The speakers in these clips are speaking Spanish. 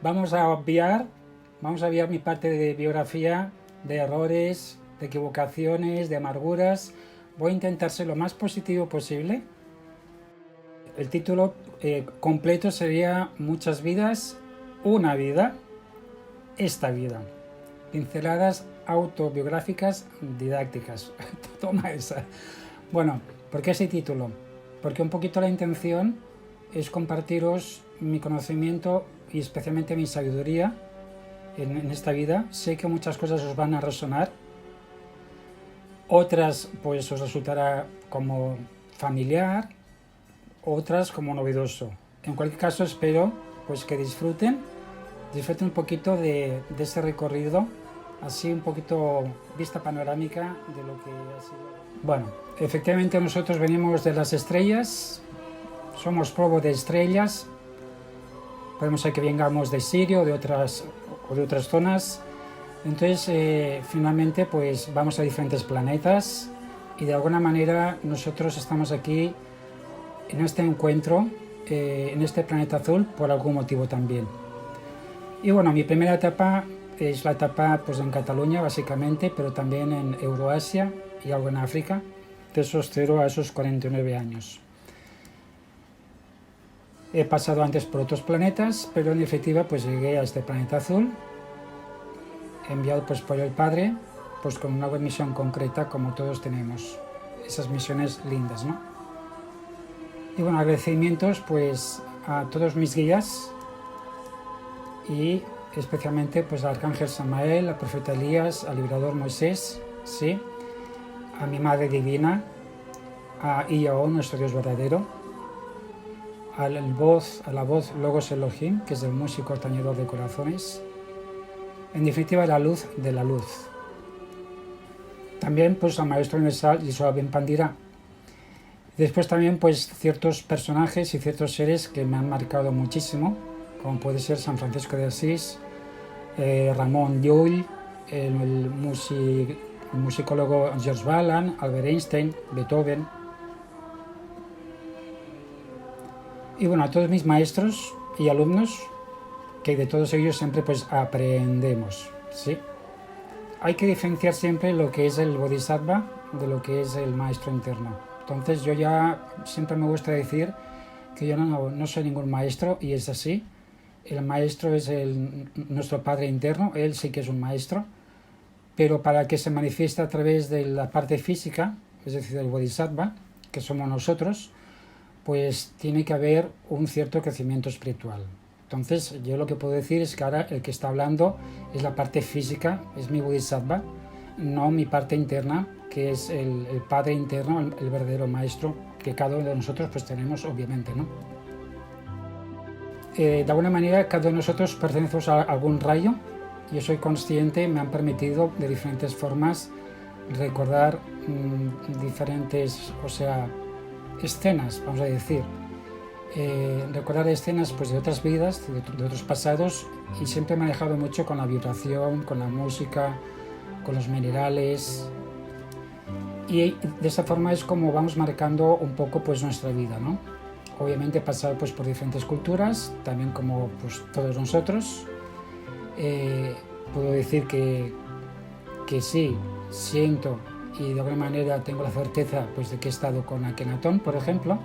Vamos a obviar mi parte de biografía, de errores, de equivocaciones, de amarguras. Voy a intentar ser lo más positivo posible. El título completo sería Muchas vidas, una vida, esta vida. Pinceladas autobiográficas didácticas. Toma esa. Bueno, ¿por qué ese título? Porque un poquito la intención es compartiros mi conocimiento y especialmente mi sabiduría en esta vida. Sé que muchas cosas os van a resonar, otras pues os resultará como familiar, otras como novedoso. En cualquier caso espero pues que disfruten un poquito de ese recorrido, así un poquito vista panorámica de lo que ha sido. Bueno, efectivamente nosotros venimos de las estrellas, somos polvo de estrellas. Podemos ser que vengamos de Sirio o de otras zonas. Entonces, finalmente, pues vamos a diferentes planetas y de alguna manera nosotros estamos aquí en este encuentro, en este planeta azul, por algún motivo también. Y bueno, mi primera etapa es la etapa pues en Cataluña, básicamente, pero también en Euroasia y algo en África, de esos 0 a esos 49 años. He pasado antes por otros planetas, pero en definitiva pues llegué a este planeta azul, enviado pues por el Padre, pues con una misión concreta como todos tenemos, esas misiones lindas, ¿no? Y bueno, agradecimientos pues a todos mis guías y especialmente pues al Arcángel Samael, al Profeta Elías, al Liberador Moisés, ¿sí? A mi Madre Divina, a Iao, nuestro Dios verdadero, a la voz Logos Elohim, que es el músico tañedor de corazones, en definitiva la luz de la luz. También pues al Maestro Universal Yeshua Ben Pandira. Después también pues ciertos personajes y ciertos seres que me han marcado muchísimo, como puede ser San Francisco de Asís, Ramón Llull, el musicólogo George Balan, Albert Einstein, Beethoven. Y bueno, a todos mis maestros y alumnos, que de todos ellos siempre pues aprendemos, ¿sí? Hay que diferenciar siempre lo que es el Bodhisattva de lo que es el maestro interno. Entonces yo ya siempre me gusta decir que yo no soy ningún maestro, y es así. El maestro es nuestro Padre interno, él sí que es un maestro, pero para que se manifieste a través de la parte física, es decir, del Bodhisattva, que somos nosotros, pues tiene que haber un cierto crecimiento espiritual. Entonces yo lo que puedo decir es que ahora el que está hablando es la parte física, es mi Bodhisattva, no mi parte interna, que es el Padre interno, el verdadero maestro que cada uno de nosotros pues tenemos, obviamente, ¿no? De alguna manera cada uno de nosotros pertenecemos a algún rayo. Yo soy consciente, me han permitido de diferentes formas recordar diferentes, escenas, vamos a decir, recordar escenas pues de otras vidas, de otros pasados, y siempre he manejado mucho con la vibración, con la música, con los minerales, y de esa forma es como vamos marcando un poco pues nuestra vida, ¿no? Obviamente he pasado pues por diferentes culturas, también como pues todos nosotros. Puedo decir que sí, siento y de alguna manera tengo la certeza pues de que he estado con Akenatón, por ejemplo.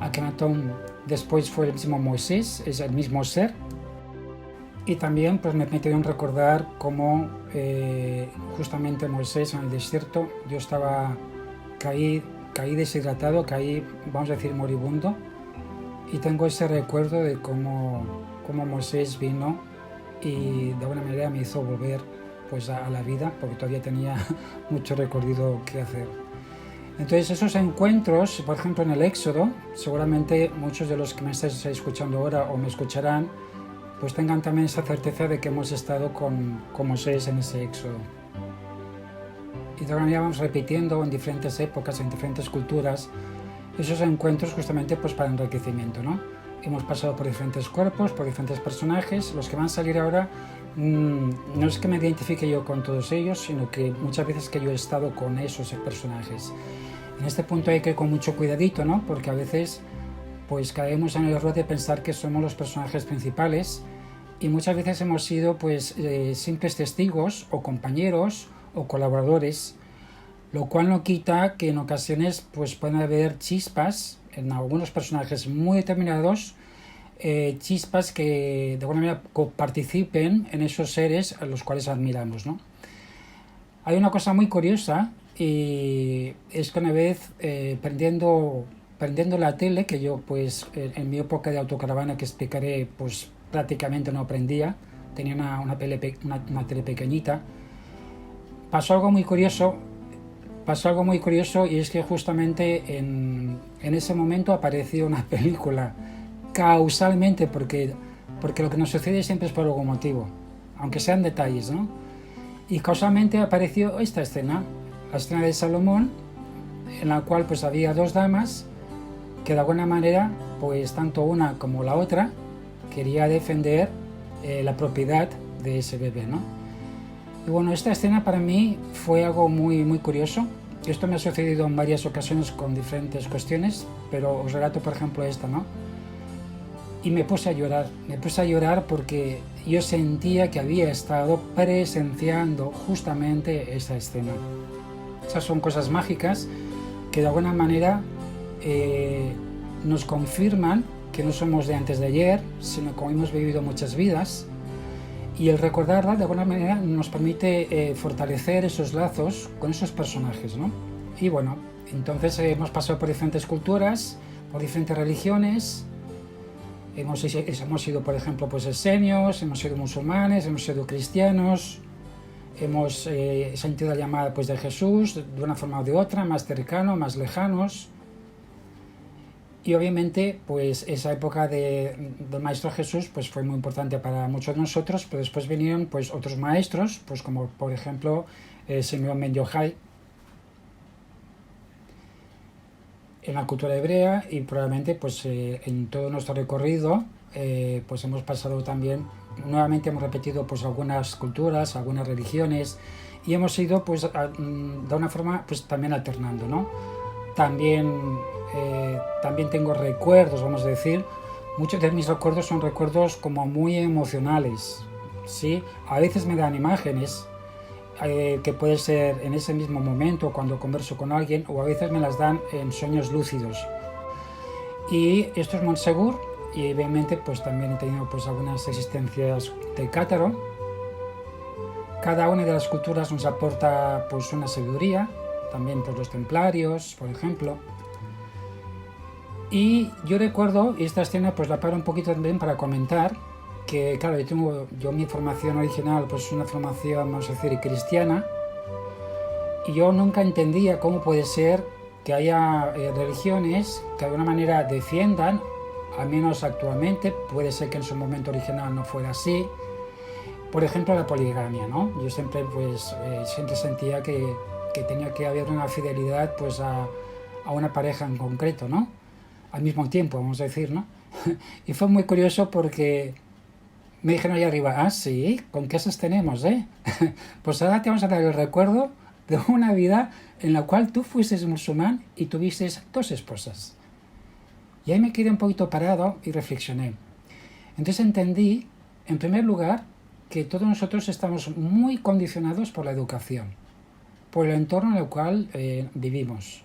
Akenatón después fue el mismo Moisés, es el mismo ser. Y también pues me permitieron recordar cómo justamente Moisés en el desierto, yo caí deshidratado, caí, vamos a decir, moribundo, y tengo ese recuerdo de cómo Moisés vino y de alguna manera me hizo volver pues a la vida, porque todavía tenía mucho recorrido que hacer. Entonces esos encuentros, por ejemplo en el Éxodo, seguramente muchos de los que me estáis escuchando ahora o me escucharán, pues tengan también esa certeza de que hemos estado con Moisés en ese Éxodo. Y de alguna manera vamos repitiendo en diferentes épocas, en diferentes culturas, esos encuentros justamente pues para enriquecimiento, ¿no? Hemos pasado por diferentes cuerpos, por diferentes personajes. Los que van a salir ahora, no es que me identifique yo con todos ellos, sino que muchas veces que yo he estado con esos personajes. En este punto hay que ir con mucho cuidadito, ¿no? Porque a veces pues caemos en el error de pensar que somos los personajes principales y muchas veces hemos sido pues simples testigos o compañeros o colaboradores, lo cual no quita que en ocasiones pues pueden haber chispas en algunos personajes muy determinados, chispas que de alguna manera participen en esos seres a los cuales admiramos, ¿no? Hay una cosa muy curiosa, y es que una vez prendiendo la tele, que yo pues en mi época de autocaravana, que explicaré, pues prácticamente no aprendía, tenía una tele pequeñita, pasó algo muy curioso, y es que justamente en ese momento apareció una película, causalmente, porque lo que nos sucede siempre es por algún motivo, aunque sean detalles, ¿no? Y causalmente apareció esta escena, la escena de Salomón, en la cual pues había dos damas que de alguna manera, pues tanto una como la otra quería defender la propiedad de ese bebé, ¿no? Y bueno, esta escena para mí fue algo muy, muy curioso. Esto me ha sucedido en varias ocasiones con diferentes cuestiones, pero os relato por ejemplo esta, ¿no? Y me puse a llorar porque yo sentía que había estado presenciando justamente esa escena. Esas son cosas mágicas que de alguna manera nos confirman que no somos de antes de ayer, sino que hemos vivido muchas vidas, y el recordarla de alguna manera nos permite fortalecer esos lazos con esos personajes, ¿no? Y bueno, entonces hemos pasado por diferentes culturas, por diferentes religiones. Hemos sido, por ejemplo, pues esenios, hemos sido musulmanes, hemos sido cristianos, hemos sentido la llamada pues de Jesús de una forma o de otra, más cercano, más lejanos. Y obviamente pues esa época del Maestro Jesús pues fue muy importante para muchos de nosotros, pero después vinieron pues otros maestros, pues como por ejemplo Simeón Ben Yochai en la cultura hebrea, y probablemente pues en todo nuestro recorrido pues hemos pasado también, nuevamente hemos repetido pues algunas culturas, algunas religiones, y hemos ido pues de una forma pues también alternando, ¿no? También tengo recuerdos, vamos a decir, muchos de mis recuerdos son recuerdos como muy emocionales, ¿sí? A veces me dan imágenes que puede ser en ese mismo momento cuando converso con alguien, o a veces me las dan en sueños lúcidos. Y esto es Montsegur, y obviamente pues también he tenido pues algunas existencias de Cátaro. Cada una de las culturas nos aporta pues una sabiduría, también por los templarios, por ejemplo. Y yo recuerdo, y esta escena pues la paro un poquito también para comentar, que claro, yo mi formación original pues es una formación, vamos a decir, cristiana, y yo nunca entendía cómo puede ser que haya religiones que de alguna manera defiendan, al menos actualmente, puede ser que en su momento original no fuera así, por ejemplo la poligamia, ¿no? Yo siempre sentía que tenía que haber una fidelidad pues a una pareja en concreto, ¿no? Al mismo tiempo, vamos a decir, ¿no? Y fue muy curioso porque me dijeron allá arriba, sí, ¿con qué sostenemos, Pues ahora te vamos a dar el recuerdo de una vida en la cual tú fuiste musulmán y tuviste 2 esposas. Y ahí me quedé un poquito parado y reflexioné. Entonces entendí, en primer lugar, que todos nosotros estamos muy condicionados por la educación, por el entorno en el cual vivimos.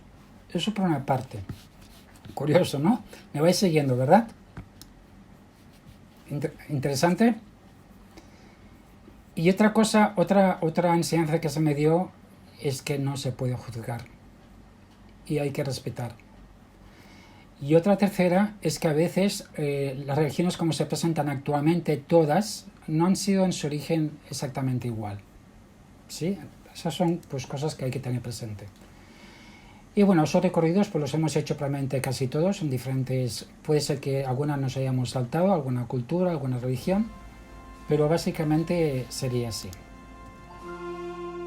Eso por una parte. Curioso, ¿no? Me vais siguiendo, ¿verdad? Interesante. Y otra cosa, otra enseñanza que se me dio es que no se puede juzgar y hay que respetar. Y otra tercera es que a veces las religiones como se presentan actualmente, todas, no han sido en su origen exactamente igual. ¿Sí? Esas son pues cosas que hay que tener presente. Y bueno, esos recorridos pues los hemos hecho probablemente casi todos en diferentes, puede ser que algunas nos hayamos saltado, alguna cultura, alguna religión, pero básicamente sería así.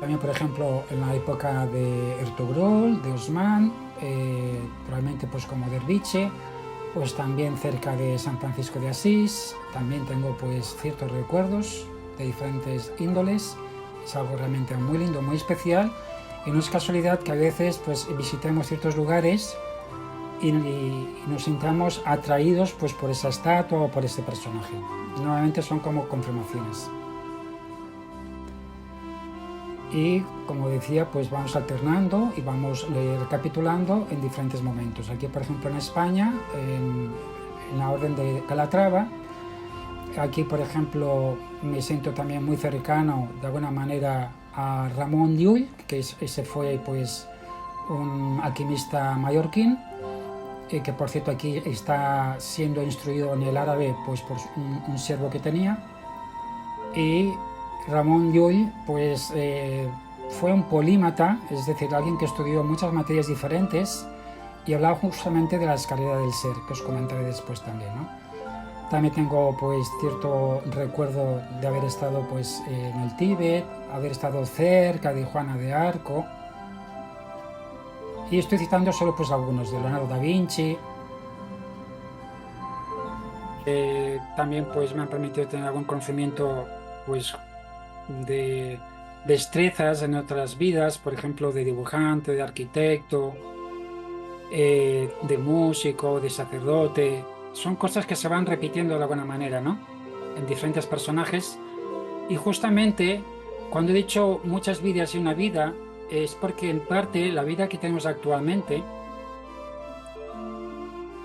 También, por ejemplo, en la época de Ertugrul, de Osman, probablemente pues como Derviche, pues también cerca de San Francisco de Asís, también tengo pues ciertos recuerdos de diferentes índoles. Es algo realmente muy lindo, muy especial, y no es casualidad que a veces pues visitemos ciertos lugares y nos sintamos atraídos pues por esa estatua o por ese personaje. Normalmente son como confirmaciones. Y como decía, pues vamos alternando y vamos recapitulando en diferentes momentos. Aquí, por ejemplo, en España, en la Orden de Calatrava, aquí, por ejemplo, me siento también muy cercano, de alguna manera, a Ramon Llull, que ese fue pues un alquimista mallorquín, que por cierto aquí está siendo instruido en el árabe pues por un siervo que tenía. Y Ramon Llull pues fue un polímata, es decir, alguien que estudió muchas materias diferentes y hablaba justamente de la escalera del ser, que os comentaré después también, ¿no? También tengo pues cierto recuerdo de haber estado pues en el Tíbet, haber estado cerca de Juana de Arco. Y estoy citando solo pues algunos, de Leonardo da Vinci. También pues me han permitido tener algún conocimiento pues de destrezas en otras vidas, por ejemplo de dibujante, de arquitecto, de músico, de sacerdote. Son cosas que se van repitiendo de alguna manera, ¿no? En diferentes personajes. Y justamente cuando he dicho muchas vidas y una vida, es porque en parte la vida que tenemos actualmente,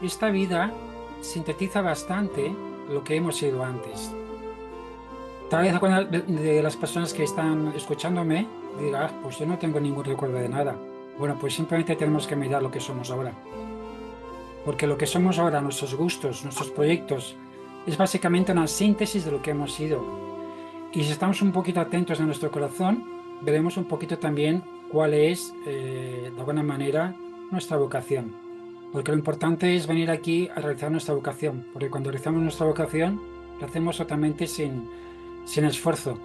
esta vida sintetiza bastante lo que hemos sido antes. Tal vez alguna de las personas que están escuchándome diga, pues yo no tengo ningún recuerdo de nada. Bueno, pues simplemente tenemos que mirar lo que somos ahora. Porque lo que somos ahora, nuestros gustos, nuestros proyectos, es básicamente una síntesis de lo que hemos sido. Y si estamos un poquito atentos a nuestro corazón, veremos un poquito también cuál es, de alguna manera, nuestra vocación. Porque lo importante es venir aquí a realizar nuestra vocación, porque cuando realizamos nuestra vocación, lo hacemos totalmente sin esfuerzo.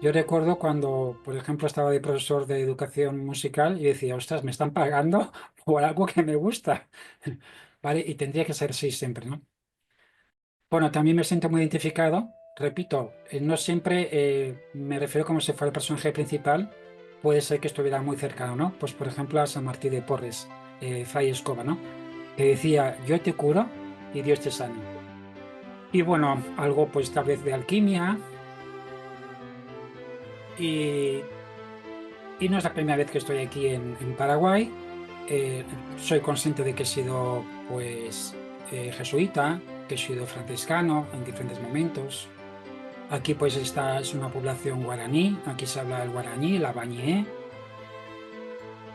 Yo recuerdo cuando, por ejemplo, estaba de profesor de educación musical y decía, ostras, me están pagando por algo que me gusta. ¿Vale? Y tendría que ser así siempre, ¿no? Bueno, también me siento muy identificado. Repito, no siempre me refiero como si fuera el personaje principal. Puede ser que estuviera muy cercano, ¿no? Pues, por ejemplo, a San Martín de Porres, Fray Escoba, ¿no? Que decía, yo te curo y Dios te sana. Y bueno, algo pues tal vez de alquimia. Y, y no es la primera vez que estoy aquí en Paraguay. Soy consciente de que he sido pues jesuita, que he sido franciscano en diferentes momentos. Aquí pues esta es una población guaraní, aquí se habla el guaraní, el abaníe.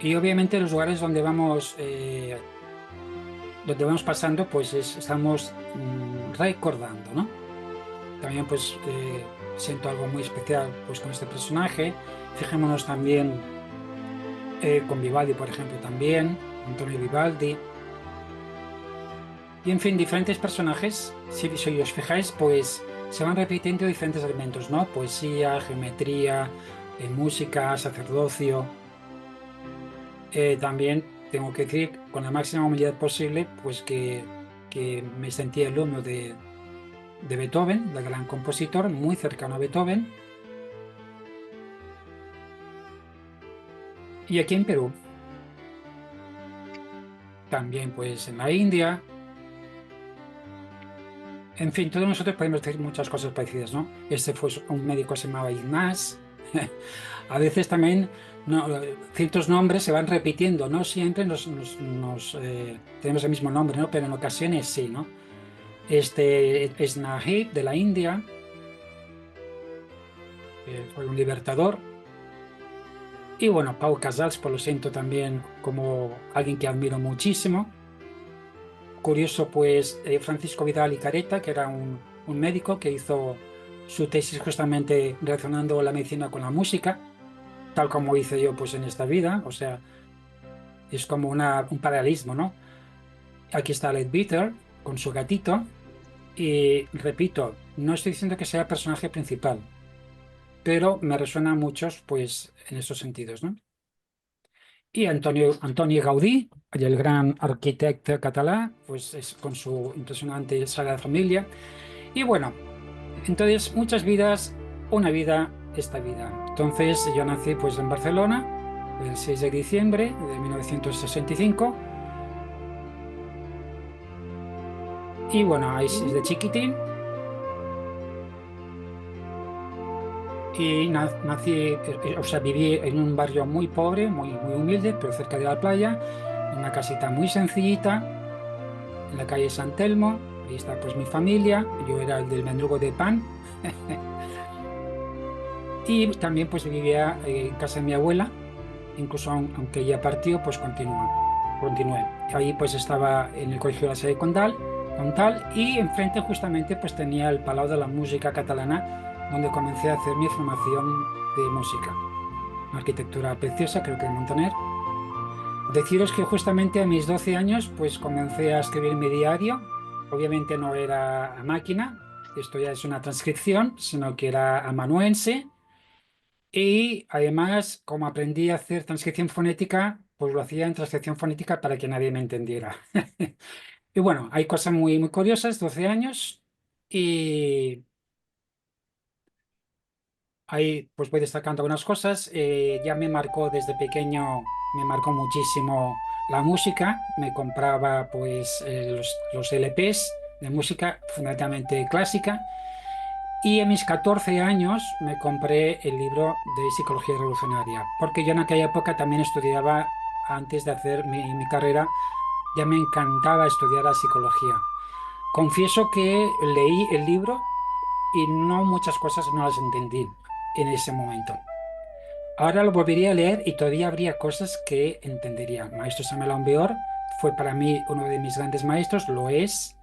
Y obviamente los lugares donde vamos pasando pues estamos recordando, ¿no? También pues siento algo muy especial pues con este personaje. Fijémonos también con Vivaldi, por ejemplo, también, Antonio Vivaldi. Y en fin, diferentes personajes, si os fijáis, pues se van repitiendo diferentes elementos, ¿no? Poesía, geometría, música, sacerdocio. También tengo que decir, con la máxima humildad posible, pues que me sentí alumno de Beethoven, del gran compositor, muy cercano a Beethoven. Y aquí en Perú, también pues en la India. En fin, todos nosotros podemos decir muchas cosas parecidas, ¿no? Este fue un médico que se llamaba Ignaz. A veces también ciertos nombres se van repitiendo, no siempre tenemos el mismo nombre, ¿no? Pero en ocasiones sí, ¿no? Este es Nahid de la India, fue un libertador. Y bueno, Pau Casals, por lo siento también como alguien que admiro muchísimo. Curioso, pues Francisco Vidal y Careta, que era un médico que hizo su tesis justamente relacionando la medicina con la música, tal como hice yo pues en esta vida, o sea, es como un paralelismo, ¿no? Aquí está Leadbeater con su gatito y repito, no estoy diciendo que sea el personaje principal, pero me resuena a muchos pues en esos sentidos, ¿no? Y Antoni Gaudí, el gran arquitecto catalán, pues es con su impresionante Sagrada Familia. Y bueno, entonces muchas vidas, una vida, esta vida. Entonces yo nací pues en Barcelona el 6 de diciembre de 1965 Y bueno, ahí desde chiquitín. Y nací, o sea, viví en un barrio muy pobre, muy humilde, pero cerca de la playa, en una casita muy sencillita, en la calle San Telmo. Ahí está pues mi familia. Yo era el del mendrugo de pan. Y también pues vivía en casa de mi abuela, incluso aunque ella partió, pues continué. Ahí pues estaba en el Colegio de la Sede Condal, y enfrente justamente pues tenía el Palau de la Música Catalana, donde comencé a hacer mi formación de música. Una arquitectura preciosa, creo que de Montaner. Deciros que justamente a mis 12 años pues comencé a escribir mi diario. Obviamente no era a máquina, esto ya es una transcripción, sino que era amanuense. Y además, como aprendí a hacer transcripción fonética, pues lo hacía en transcripción fonética para que nadie me entendiera. Y bueno, hay cosas muy curiosas, 12 años, y ahí pues voy destacando algunas cosas. Ya me marcó desde pequeño, me marcó muchísimo la música. Me compraba pues los LPs de música, fundamentalmente clásica. Y a mis 14 años me compré el libro de Psicología Revolucionaria, porque yo en aquella época también estudiaba, antes de hacer mi carrera, ya me encantaba estudiar la psicología. Confieso que leí el libro y no muchas cosas no las entendí en ese momento. Ahora lo volvería a leer y todavía habría cosas que entendería. Maestro Samuel Aumbeor fue para mí uno de mis grandes maestros, lo es,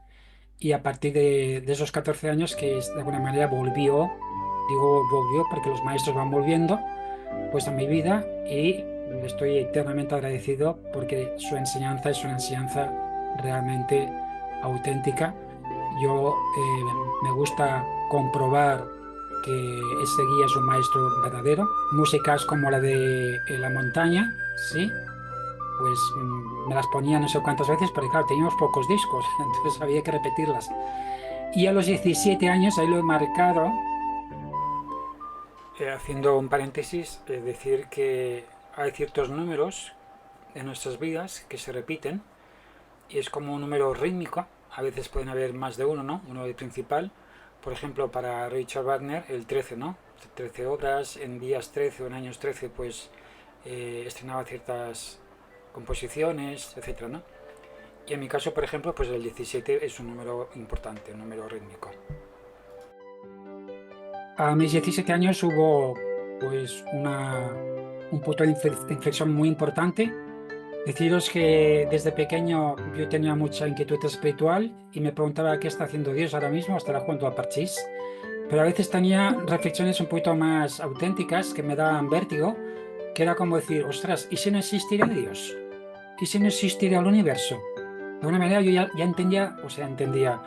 y a partir de esos 14 años que de alguna manera volvió, digo volvió porque los maestros van volviendo, pues a mi vida, y le estoy eternamente agradecido porque su enseñanza es una enseñanza realmente auténtica. Yo me gusta comprobar que ese guía es un maestro verdadero. Músicas como la de La Montaña, sí, pues me las ponía no sé cuántas veces, porque claro, teníamos pocos discos, entonces había que repetirlas. Y a los 17 años, ahí lo he marcado, haciendo un paréntesis, decir que hay ciertos números en nuestras vidas que se repiten, y es como un número rítmico. A veces pueden haber más de uno, ¿no? Uno de principal. Por ejemplo, para Richard Wagner, el 13, ¿no? 13 obras, en días 13 o en años 13, pues estrenaba ciertas composiciones, etcétera, ¿no? Y en mi caso, por ejemplo, pues el 17 es un número importante, un número rítmico. A mis 17 años hubo pues un punto de inflexión muy importante. Deciros que desde pequeño yo tenía mucha inquietud espiritual y me preguntaba qué está haciendo Dios ahora mismo, estará jugando a parchís. Pero a veces tenía reflexiones un poquito más auténticas que me daban vértigo, que era como decir, ostras, ¿y si no existiera Dios? ¿Y si no existiera el universo? De alguna manera yo ya entendía,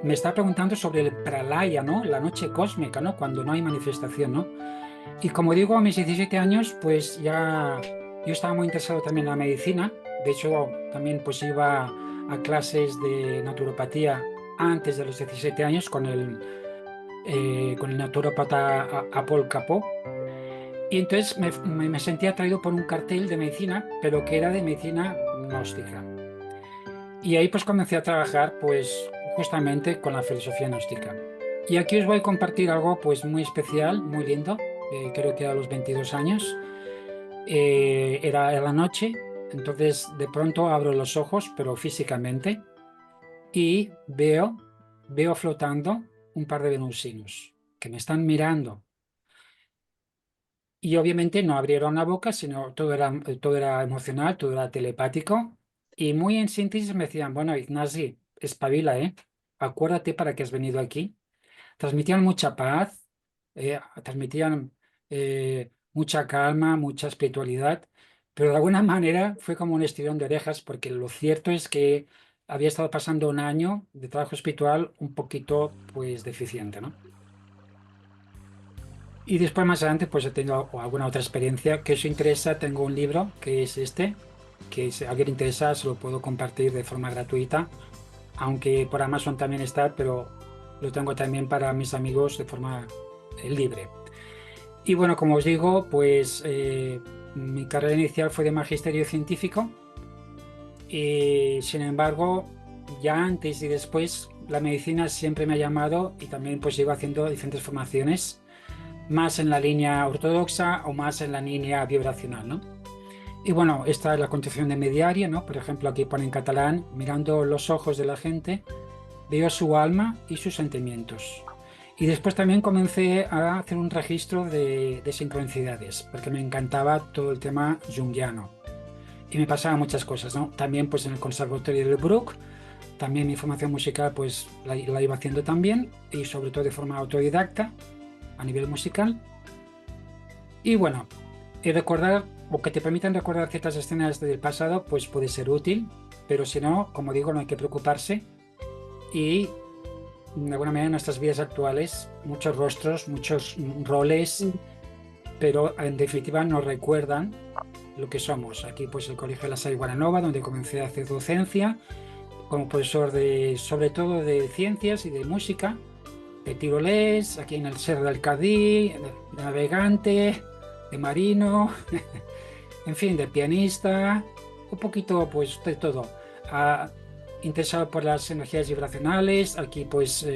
me estaba preguntando sobre el pralaya, ¿no? La noche cósmica, ¿no? Cuando no hay manifestación, ¿no? Y como digo, a mis 17 años, pues ya yo estaba muy interesado también en la medicina. De hecho, también pues iba a clases de naturopatía antes de los 17 años con el naturópata Apol Capó. Y entonces me sentía atraído por un cartel de medicina, pero que era de medicina gnóstica. Y ahí pues comencé a trabajar pues justamente con la filosofía gnóstica. Y aquí os voy a compartir algo pues muy especial, muy lindo, creo que a los 22 años. Era la noche, entonces de pronto abro los ojos, pero físicamente, y veo flotando un par de venusinos que me están mirando. Y obviamente no abrieron la boca, sino todo era emocional, todo era telepático. Y muy en síntesis me decían, bueno, Ignasi, espabila, ¿eh? Acuérdate para qué has venido aquí. Transmitían mucha paz, transmitían mucha calma, mucha espiritualidad, pero de alguna manera fue como un estirón de orejas, porque lo cierto es que había estado pasando un año de trabajo espiritual un poquito, pues, deficiente, ¿no? Y después más adelante pues he tenido alguna otra experiencia que os interesa. Tengo un libro que es este, que si a alguien le interesa se lo puedo compartir de forma gratuita, aunque por Amazon también está, pero lo tengo también para mis amigos de forma libre. Y bueno, como os digo, pues mi carrera inicial fue de magisterio científico y sin embargo ya antes y después la medicina siempre me ha llamado y también pues llevo haciendo diferentes formaciones, más en la línea ortodoxa o más en la línea vibracional, ¿no? Y bueno, esta es la concepción de mediaria, ¿no? Por ejemplo, aquí pone en catalán, mirando los ojos de la gente, veo su alma y sus sentimientos. Y después también comencé a hacer un registro de sincronicidades, porque me encantaba todo el tema junguiano. Y me pasaban muchas cosas, ¿no? También pues en el Conservatorio del Bruc, también mi formación musical pues la iba haciendo también, y sobre todo de forma autodidacta, a nivel musical. Y bueno, y recordar, o que te permitan recordar ciertas escenas del pasado, pues puede ser útil, pero si no, como digo, no hay que preocuparse. Y de alguna manera en nuestras vidas actuales, muchos rostros, muchos roles, pero en definitiva nos recuerdan lo que somos. Aquí pues el Colegio de la Salle Guaranova, donde comencé a hacer docencia, como profesor de, sobre todo de ciencias y de música, de tirolés, aquí en el Serra del Cadí, de navegante, de marino, en fin, de pianista, un poquito pues de todo. Interesado por las energías vibracionales, aquí pues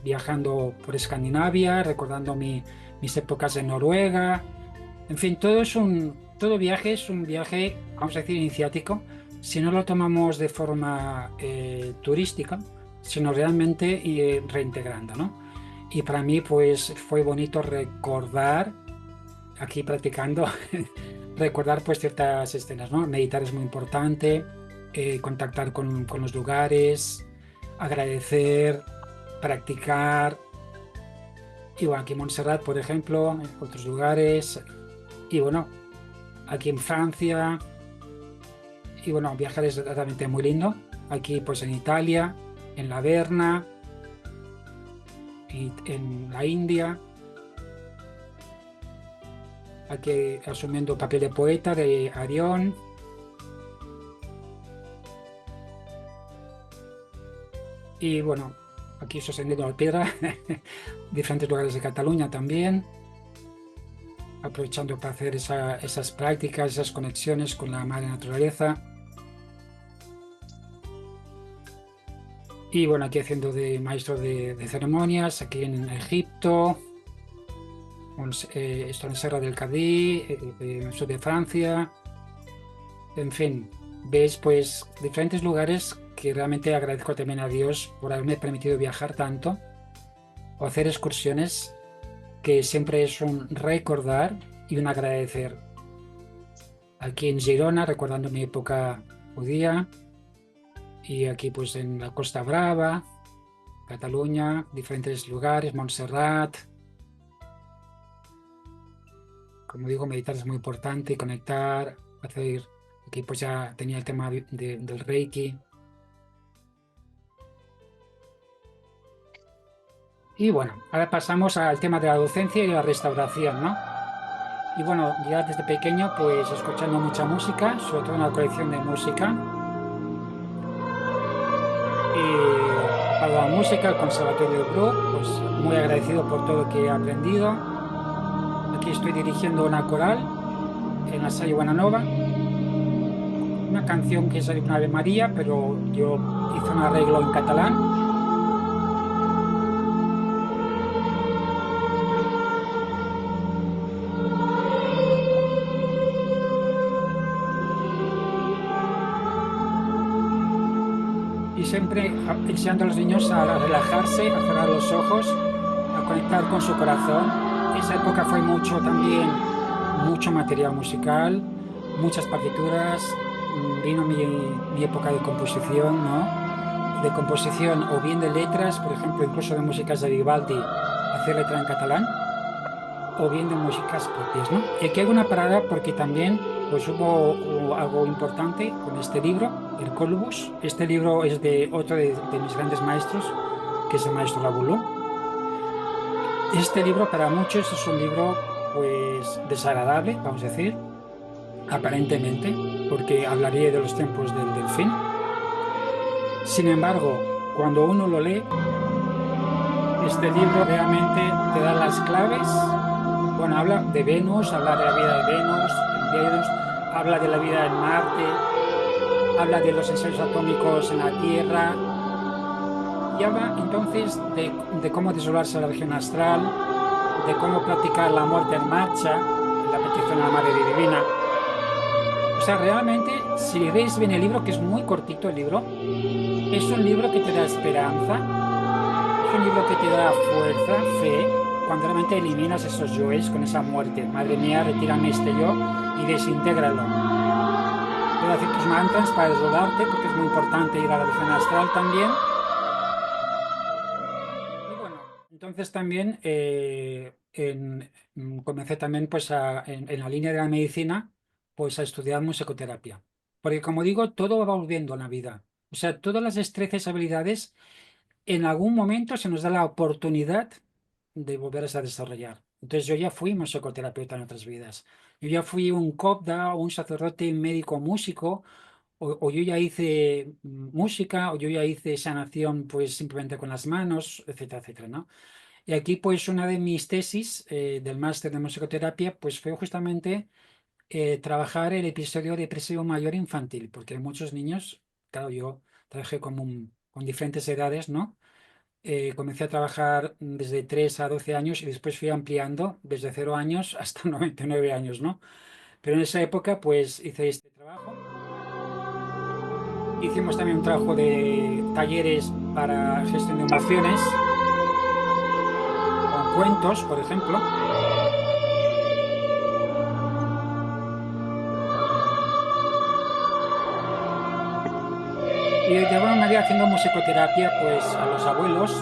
viajando por Escandinavia, recordando mis épocas en Noruega. En fin, todo viaje es un viaje, vamos a decir, iniciático, si no lo tomamos de forma turística, sino realmente reintegrando, ¿no? Y para mí pues fue bonito recordar, aquí practicando, recordar pues ciertas escenas, ¿no? Meditar es muy importante, contactar con los lugares, agradecer, practicar. Y bueno, aquí en Montserrat, por ejemplo, en otros lugares. Y bueno, aquí en Francia. Y bueno, viajar es realmente muy lindo. Aquí pues en Italia, en la Berna, y en la India. Aquí asumiendo papel de poeta de Arión. Y bueno, aquí sosteniendo la piedra, diferentes lugares de Cataluña también, aprovechando para hacer esas prácticas, esas conexiones con la madre naturaleza. Y bueno, aquí haciendo de maestro de ceremonias, aquí en Egipto, esto en Serra del Cadí, en el sur de Francia. En fin, veis pues diferentes lugares que realmente agradezco también a Dios por haberme permitido viajar tanto o hacer excursiones, que siempre es un recordar y un agradecer. Aquí en Girona, recordando mi época judía, y aquí pues en la Costa Brava, Cataluña, diferentes lugares, Montserrat. Como digo, meditar es muy importante, conectar, hacer. Aquí pues ya tenía el tema del Reiki. Y bueno, ahora pasamos al tema de la docencia y la restauración, ¿no? Y bueno, ya desde pequeño pues escuchando mucha música, sobre todo una colección de música. Y para la música, el Conservatorio del Bruc, pues muy agradecido por todo lo que he aprendido. Aquí estoy dirigiendo una coral en la Salle Guaranova, una canción que es una Ave María, pero yo hice un arreglo en catalán. Y siempre enseñando a los niños a relajarse, a cerrar los ojos, a conectar con su corazón. Esa época fue mucho material musical, muchas partituras. Vino mi época de composición, ¿no? De composición o bien de letras, por ejemplo, incluso de músicas de Vivaldi, hacer letra en catalán, o bien de músicas propias, ¿no? Y aquí hago una parada porque también pues hubo algo importante con este libro, el Colubus. Este libro es de otro de mis grandes maestros, que es el maestro Rabulú. Este libro para muchos es un libro pues desagradable, vamos a decir, aparentemente, porque hablaría de los tiempos del delfín. Sin embargo, cuando uno lo lee, este libro realmente te da las claves. Bueno, habla de Venus, habla de la vida de Venus, habla de la vida en Marte, habla de los ensayos atómicos en la Tierra, Y habla entonces de cómo desdoblarse la región astral, de cómo practicar la muerte en marcha, la petición a la Madre Divina. O sea, realmente, si leéis bien el libro, que es muy cortito el libro, es un libro que te da esperanza, es un libro que te da fuerza, fe, cuando realmente eliminas esos yoes con esa muerte. Madre mía, retírame este yo y desintégralo. Puedes hacer tus mantras para desdoblarte, porque es muy importante ir a la región astral también. Y bueno, entonces también comencé también pues en la línea de la medicina pues a estudiar musicoterapia. Porque como digo, todo va volviendo en la vida. O sea, todas las destrezas y habilidades en algún momento se nos da la oportunidad de volverlas a desarrollar. Entonces yo ya fui musicoterapeuta en otras vidas. Yo ya fui un copda, un sacerdote, un médico músico, o yo ya hice música, o yo ya hice sanación pues simplemente con las manos, etcétera, etcétera, ¿no? Y aquí, pues, una de mis tesis del máster de musicoterapia, pues fue justamente trabajar el episodio depresivo mayor infantil, porque hay muchos niños, claro, yo trabajé con diferentes edades, ¿no? Comencé a trabajar desde 3 a 12 años y después fui ampliando desde 0 años hasta 99 años, ¿no? Pero en esa época, pues, hice este trabajo. Hicimos también un trabajo de talleres para gestión de emociones, con cuentos, por ejemplo. Y de alguna manera haciendo musicoterapia pues a los abuelos,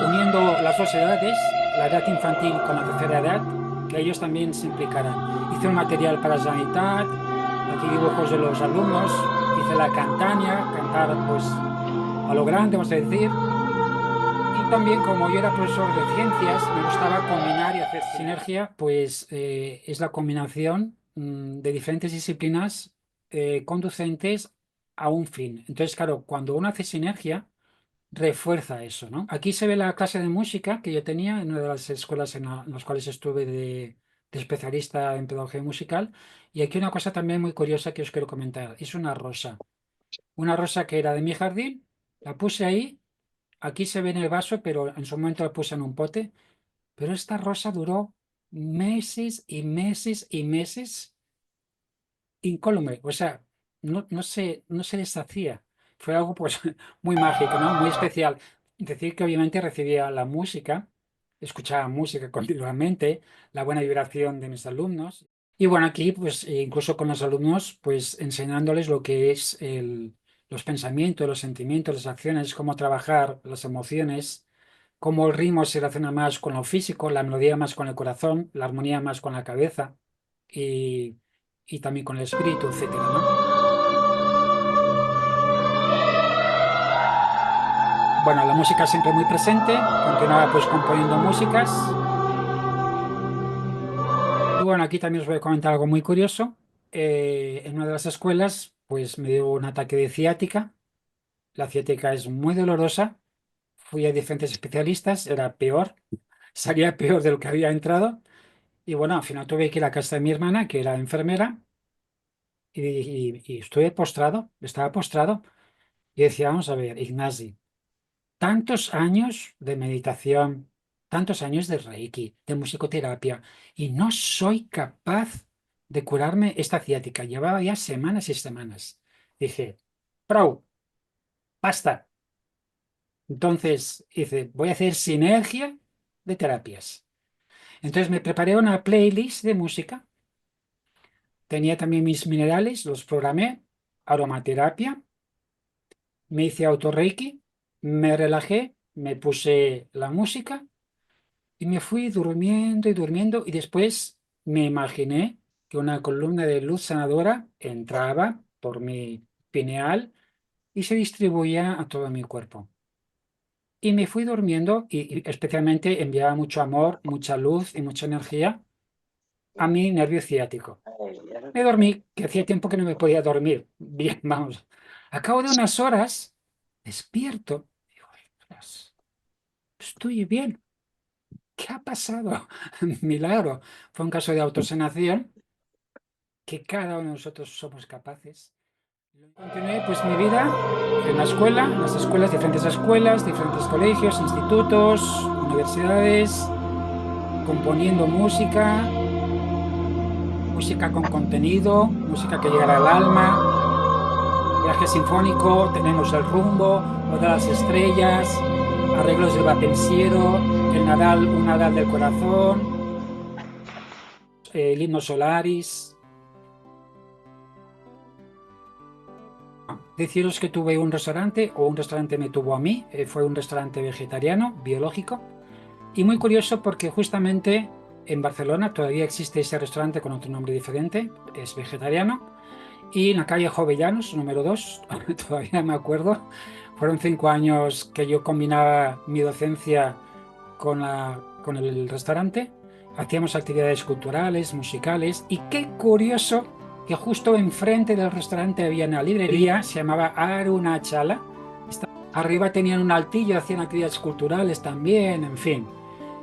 uniendo las dos edades, la edad infantil con la tercera edad, que ellos también se implicaran. Hice un material para Sanitat, aquí dibujos de los alumnos, hice la cantania, cantar pues a lo grande, vamos a decir. Y también como yo era profesor de ciencias, me gustaba combinar y hacer sinergia, pues es la combinación de diferentes disciplinas conducentes a un fin. Entonces, claro, cuando uno hace sinergia, refuerza eso, ¿no? Aquí se ve la clase de música que yo tenía en una de las escuelas en las cuales estuve de especialista en pedagogía musical. Y aquí una cosa también muy curiosa que os quiero comentar. Es una rosa. Una rosa que era de mi jardín, la puse ahí. Aquí se ve en el vaso, pero en su momento la puse en un pote. Pero esta rosa duró meses y meses y meses incólume. O sea, no se deshacía. Fue algo pues muy mágico, ¿no? Muy especial. Decir que obviamente recibía la música, escuchaba música continuamente, la buena vibración de mis alumnos. Y bueno, aquí pues incluso con los alumnos, pues enseñándoles lo que es los pensamientos, los sentimientos, las acciones, cómo trabajar las emociones, cómo el ritmo se relaciona más con lo físico, la melodía más con el corazón, la armonía más con la cabeza y, y también con el espíritu, etcétera, ¿no? Bueno, la música siempre muy presente, continuaba pues componiendo músicas y bueno, aquí también os voy a comentar algo muy curioso. En una de las escuelas pues me dio un ataque de ciática, la ciática es muy dolorosa, fui a diferentes especialistas, era peor, salía peor de lo que había entrado. Y bueno, al final tuve que ir a casa de mi hermana, que era enfermera, y estuve postrado, estaba postrado. Y decía, vamos a ver, Ignasi, tantos años de meditación, tantos años de Reiki, de musicoterapia, y no soy capaz de curarme esta ciática. Llevaba ya semanas y semanas. Dije, Prou, basta. Entonces hice, voy a hacer sinergia de terapias. Entonces me preparé una playlist de música. Tenía también mis minerales, los programé, aromaterapia, me hice autorreiki, me relajé, me puse la música y me fui durmiendo y durmiendo y después me imaginé que una columna de luz sanadora entraba por mi pineal y se distribuía a todo mi cuerpo. Y me fui durmiendo y especialmente enviaba mucho amor, mucha luz y mucha energía a mi nervio ciático. Me dormí, que hacía tiempo que no me podía dormir. Bien, vamos. A cabo de unas horas, despierto. Digo, "Ostras, estoy bien. ¿Qué ha pasado?" Milagro. Fue un caso de autosanación que cada uno de nosotros somos capaces. Continué pues mi vida en la escuela, en las escuelas, diferentes colegios, institutos, universidades, componiendo música, música con contenido, música que llegara al alma, viaje sinfónico, tenemos el rumbo, Oda a las estrellas, arreglos del vapenciero, el Nadal, un Nadal del corazón, el himno Solaris. Deciros que tuve un restaurante, o un restaurante me tuvo a mí, fue un restaurante vegetariano, biológico, y muy curioso porque justamente en Barcelona todavía existe ese restaurante con otro nombre diferente, es vegetariano, y en la calle Jovellanos, número 2, todavía me acuerdo, fueron 5 años que yo combinaba mi docencia con el restaurante, hacíamos actividades culturales, musicales, y qué curioso que justo enfrente del restaurante había una librería, se llamaba Arunachala. Arriba tenían un altillo, hacían actividades culturales también, en fin.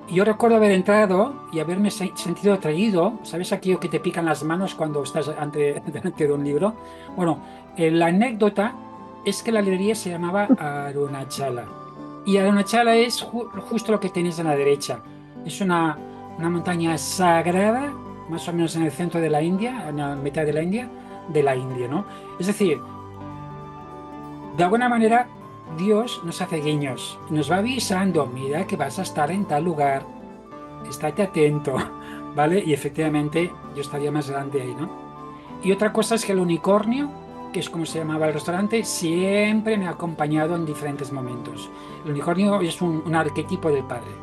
Y yo recuerdo haber entrado y haberme sentido atraído. ¿Sabes aquello que te pican las manos cuando estás delante de un libro? Bueno, la anécdota es que la librería se llamaba Arunachala. Y Arunachala es justo lo que tenéis a la derecha. Es una montaña sagrada, más o menos en el centro de la India, en la mitad de la India, ¿no? Es decir, de alguna manera Dios nos hace guiños, nos va avisando, mira que vas a estar en tal lugar, estate atento, ¿vale? Y efectivamente yo estaría más grande ahí, ¿no? Y otra cosa es que el unicornio, que es como se llamaba el restaurante, siempre me ha acompañado en diferentes momentos. El unicornio es un arquetipo del padre.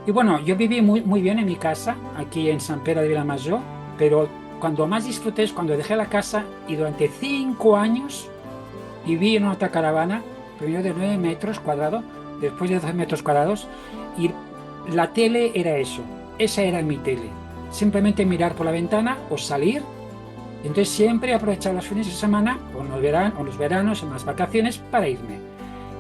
Y bueno, yo viví muy bien en mi casa, aquí en Sant Pere de Vilamajor, pero cuando más disfruté es cuando dejé la casa y durante 5 años viví en una autocaravana, primero de 9 metros cuadrados, después de 12 metros cuadrados, y la tele era eso, esa era mi tele. Simplemente mirar por la ventana o salir. Entonces siempre aprovechaba los fines de semana o los veranos, en las vacaciones, para irme.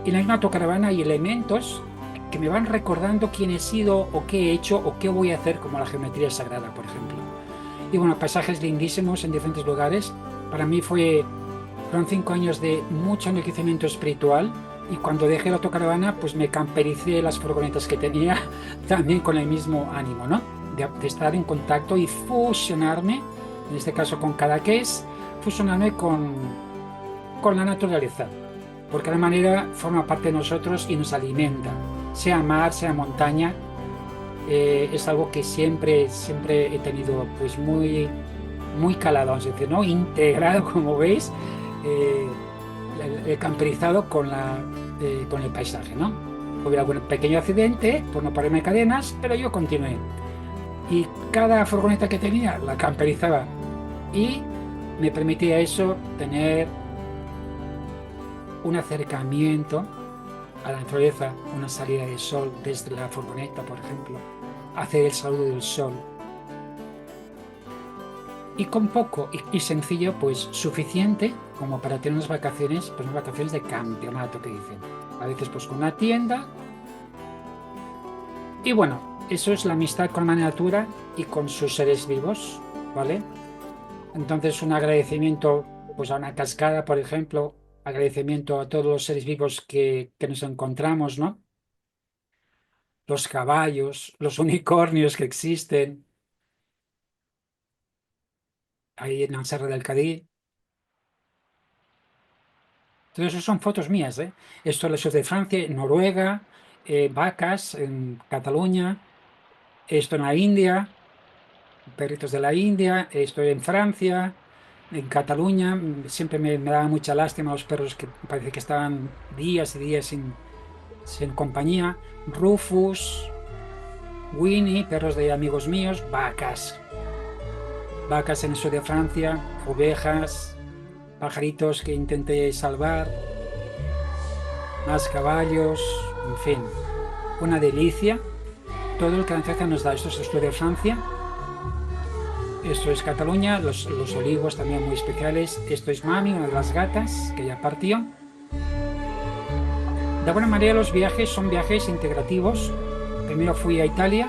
Y en la misma autocaravana hay elementos que me van recordando quién he sido o qué he hecho o qué voy a hacer, como la geometría sagrada, por ejemplo. Y bueno, paisajes lindísimos en diferentes lugares. Para mí fueron 5 años de mucho enriquecimiento espiritual, y cuando dejé la autocaravana pues me campericé las furgonetas que tenía también con el mismo ánimo, ¿no? De estar en contacto y fusionarme, en este caso con Cadaqués, fusionarme con la naturaleza, porque de manera forma parte de nosotros y nos alimenta, sea mar, sea montaña. Es algo que siempre he tenido pues muy calado, vamos a decir, ¿no? Integrado, como veis, camperizado con el paisaje, ¿no? Hubo algún pequeño accidente por no ponerme cadenas, pero yo continué. Y cada furgoneta que tenía la camperizaba y me permitía eso, tener un acercamiento a la naturaleza, una salida de sol desde la furgoneta, por ejemplo, hacer el saludo del sol. Y con poco y sencillo, pues suficiente como para tener unas vacaciones, pues unas vacaciones de campeonato, que dicen. A veces pues con una tienda. Y bueno, eso es la amistad con la natura y con sus seres vivos, ¿vale? Entonces un agradecimiento pues a una cascada, por ejemplo, agradecimiento a todos los seres vivos que nos encontramos, ¿no? Los caballos, los unicornios que existen ahí en la Serra del Cadí. Todo eso son fotos mías, ¿eh? Esto es de Francia, en Noruega, vacas en Cataluña, esto en la India, perritos de la India, esto en Francia, en Cataluña. Siempre me daba mucha lástima los perros que parece que estaban días y días sin compañía. Rufus, Winnie, perros de amigos míos, vacas en el sur de Francia, ovejas, pajaritos que intenté salvar, más caballos, en fin, una delicia. Todo lo que la naturaleza nos da. Esto es el sur de Francia, esto es Cataluña, los olivos también muy especiales. Esto es Mami, una de las gatas que ya partió. De alguna manera los viajes son viajes integrativos. Primero fui a Italia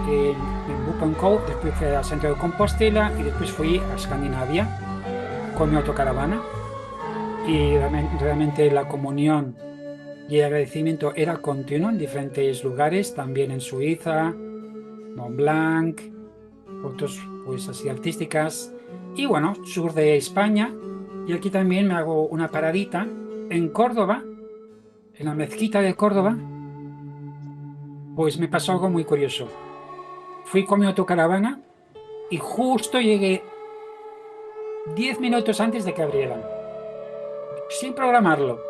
en Bucancou, después fui a Santiago de Compostela y después fui a Escandinavia con mi autocaravana. Y realmente la comunión y el agradecimiento era continuo en diferentes lugares, también en Suiza, Mont Blanc, fotos pues así artísticas. Y bueno, sur de España. Y aquí también me hago una paradita en Córdoba, en la mezquita de Córdoba. Pues me pasó algo muy curioso. Fui con mi autocaravana y justo llegué 10 minutos antes de que abrieran, sin programarlo.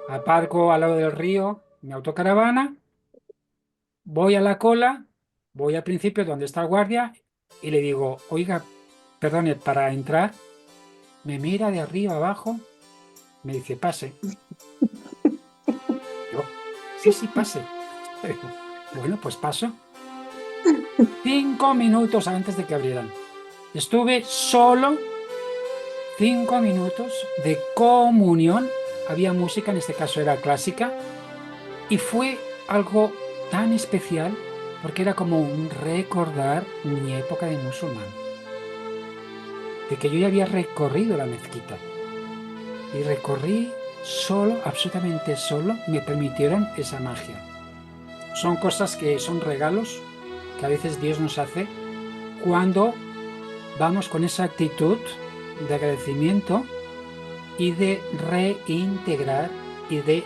Aparco al lado del río mi autocaravana, voy a la cola, voy al principio donde está el guardia y le digo, oiga, perdone, para entrar, me mira de arriba abajo, me dice, pase. Yo, sí, sí, pase. Bueno, pues paso. 5 minutos antes de que abrieran. Estuve solo 5 minutos de comunión. Había música, en este caso era clásica, y fue algo tan especial porque era como un recordar mi época de musulmán, de que yo ya había recorrido la mezquita y recorrí solo, absolutamente solo, me permitieron esa magia. Son cosas que son regalos que a veces Dios nos hace cuando vamos con esa actitud de agradecimiento y de reintegrar y de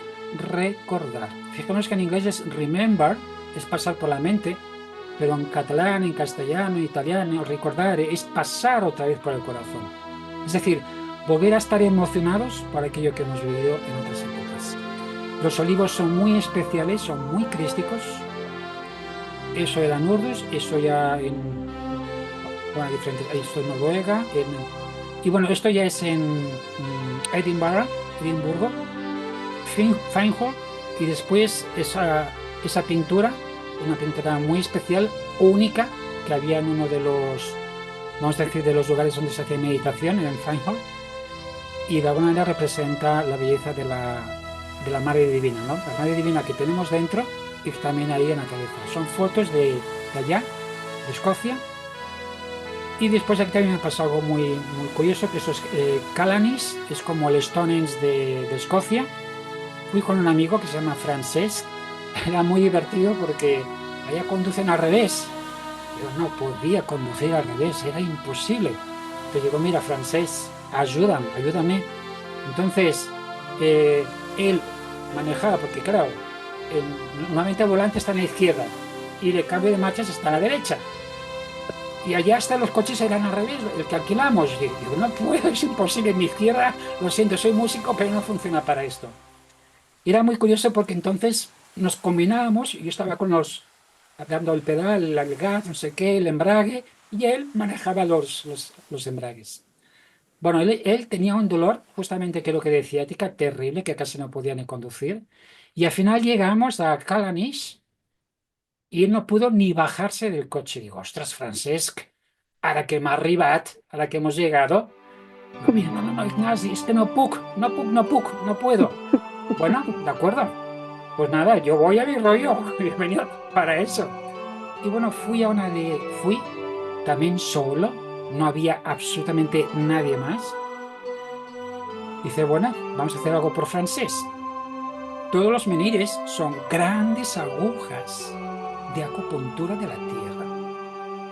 recordar. Fijémonos que en inglés es remember, es pasar por la mente, pero en catalán, en castellano, en italiano, recordar es pasar otra vez por el corazón. Es decir, volver a estar emocionados por aquello que hemos vivido en otras épocas. Los olivos son muy especiales, son muy crísticos. Eso era en Urdos, eso ya en... Bueno, diferentes, esto en Noruega, y bueno, esto ya es en Edimburgo, Feinholt, y después esa pintura, una pintura muy especial, única, que había en uno de los, vamos a decir, de los lugares donde se hace meditación, en el Feinholt, y de alguna manera representa la belleza de la Madre Divina, ¿no? La Madre Divina que tenemos dentro y también ahí en la cabeza. Son fotos de allá, de Escocia. Y después aquí también me pasó algo muy, muy curioso, que eso es Calanis, es como el Stonehenge de Escocia. Fui con un amigo que se llama Francesc. Era muy divertido porque allá conducen al revés. Yo no podía conducir al revés, era imposible. Pero digo, mira, Francesc, ayúdame. Entonces, él manejaba, porque claro, normalmente el volante está a la izquierda y el cambio de marchas está a la derecha. Y allá hasta los coches eran al revés, el que alquilamos. Y digo, no puedo, es imposible, en mi izquierda, lo siento, soy músico, pero no funciona para esto. Y era muy curioso porque entonces nos combinábamos, y yo estaba dando el pedal, el gas, no sé qué, el embrague, y él manejaba los embragues. Bueno, él tenía un dolor, justamente creo que de ciática terrible, que casi no podía ni conducir. Y al final llegamos a Calanis, y él no pudo ni bajarse del coche. Digo, ostras, Francesc, ara que m'ha arribat, ara que hemos llegado. No, mira, no, Ignasi, es que no puedo. Bueno, de acuerdo. Pues nada, yo voy a mi rollo, he venido para eso. Y bueno, fui también solo, no había absolutamente nadie más. Dice, bueno, vamos a hacer algo por Francesc. Todos los menires son grandes agujas de acupuntura de la tierra.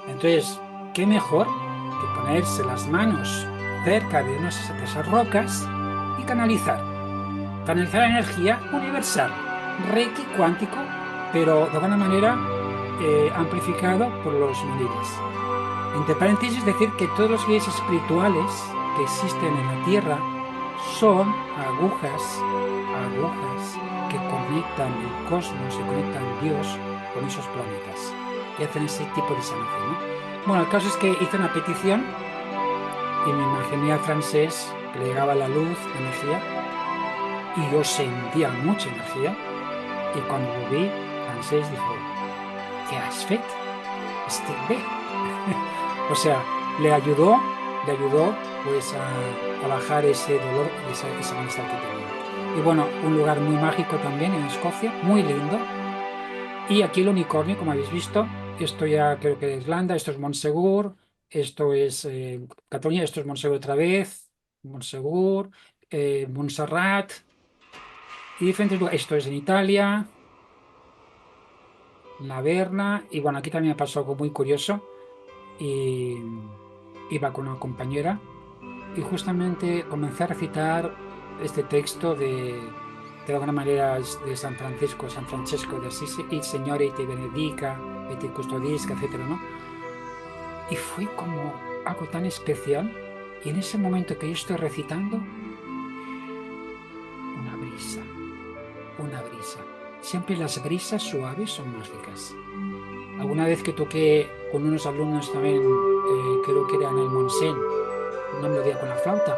Entonces, ¿qué mejor que ponerse las manos cerca de esas rocas y canalizar energía universal, reiki cuántico, pero de alguna manera amplificado por los menires? Entre paréntesis, decir que todos los guías espirituales que existen en la tierra son agujas que conectan el cosmos, que conectan Dios con esos planetas, que hacen ese tipo de sanación, ¿no? Bueno, el caso es que hice una petición y me imaginé a Francesc, que le llegaba la luz, la energía, y yo sentía mucha energía, y cuando lo vi, Francesc dijo, ¿qué has fet? Estic bé. O sea, le ayudó pues a bajar ese dolor, ese malestar que tenía. Y bueno, un lugar muy mágico también en Escocia, muy lindo. Y aquí el unicornio, como habéis visto, esto ya creo que es Irlanda, esto es Montsegur, esto es Cataluña, esto es Montsegur otra vez, Montsegur, Montserrat y diferentes lugares. Esto es en Italia, La Verna, y bueno, aquí también me pasó algo muy curioso. Y iba con una compañera y justamente comencé a recitar este texto de alguna manera es de San Francesco de Assisi, Il Signore te benedica, et te custodisca, etcétera, ¿no? Y fue como algo tan especial. Y en ese momento que yo estoy recitando, una brisa, una brisa. Siempre las brisas suaves son mágicas. Alguna vez que toqué con unos alumnos también, creo que era en el Montseny, una melodía con la flauta,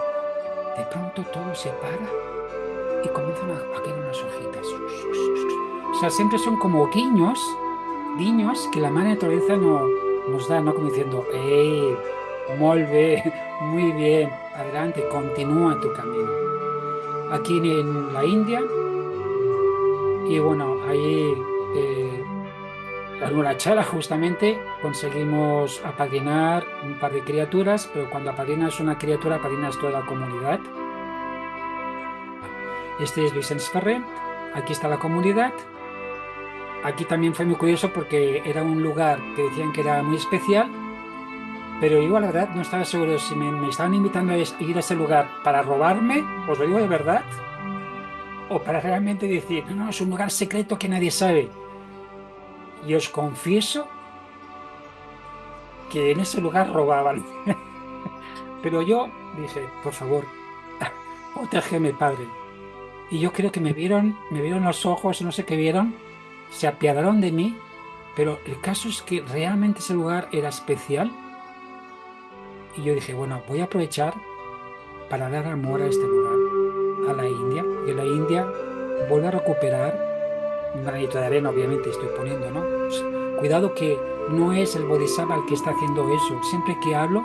de pronto todo se para y comienzan a caer unas hojitas. O sea, siempre son como guiños que la madre naturaleza nos da, ¿no? Como diciendo, ¡hey! Molt bé, muy bien, adelante, continúa tu camino. Aquí en la India, y bueno, ahí en Urachala justamente conseguimos apadrinar un par de criaturas, pero cuando apadrinas una criatura, apadrinas toda la comunidad. Este es Vicens Ferrer, aquí está la comunidad. Aquí también fue muy curioso porque era un lugar que decían que era muy especial, pero yo la verdad no estaba seguro si me estaban invitando a ir a ese lugar para robarme, os lo digo de verdad, o para realmente decir, no, no, es un lugar secreto que nadie sabe. Y os confieso que en ese lugar robaban. Pero yo dije, por favor, protégeme, Padre. Y yo creo que me vieron los ojos, no sé qué vieron, se apiadaron de mí, pero el caso es que realmente ese lugar era especial. Y yo dije, bueno, voy a aprovechar para dar amor a este lugar, a la India, que la India vuelve a recuperar un granito de arena, obviamente estoy poniendo, ¿no? Pues, cuidado que no es el Bodhisattva el que está haciendo eso. Siempre que hablo,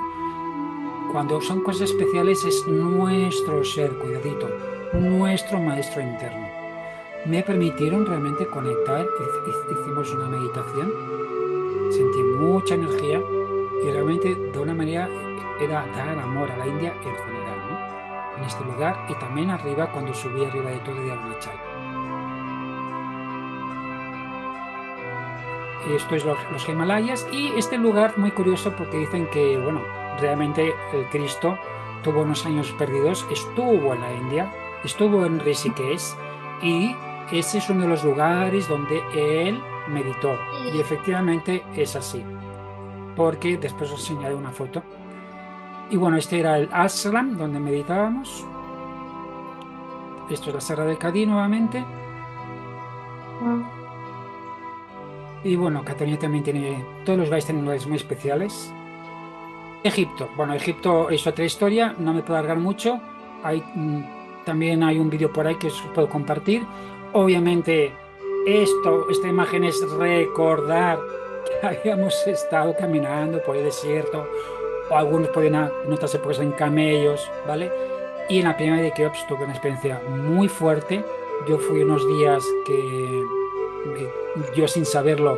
cuando son cosas especiales, es nuestro ser, cuidadito, nuestro maestro interno. Me permitieron realmente conectar, hicimos una meditación, sentí mucha energía y realmente de una manera era dar amor a la India en general, ¿no? En este lugar y también arriba cuando subí arriba de todo de Arunachal. Esto es los Himalayas y este lugar muy curioso porque dicen que, bueno, realmente el Cristo tuvo unos años perdidos, estuvo en la India, estuvo en Rishikesh y ese es uno de los lugares donde él meditó. Y efectivamente es así, porque después os enseñaré una foto. Y bueno, este era el ashram donde meditábamos. Esto es la Serra del Cadí nuevamente. Y bueno, Cataluña también tiene, todos los lugares tienen lugares muy especiales. Egipto, bueno, Egipto es otra historia, no me puedo alargar mucho. También hay un vídeo por ahí que os puedo compartir. Obviamente, esta imagen es recordar que habíamos estado caminando por el desierto, o algunos pueden en otras épocas en camellos, ¿vale? Y en la primera de Keops tuve una experiencia muy fuerte. Yo fui unos días que yo sin saberlo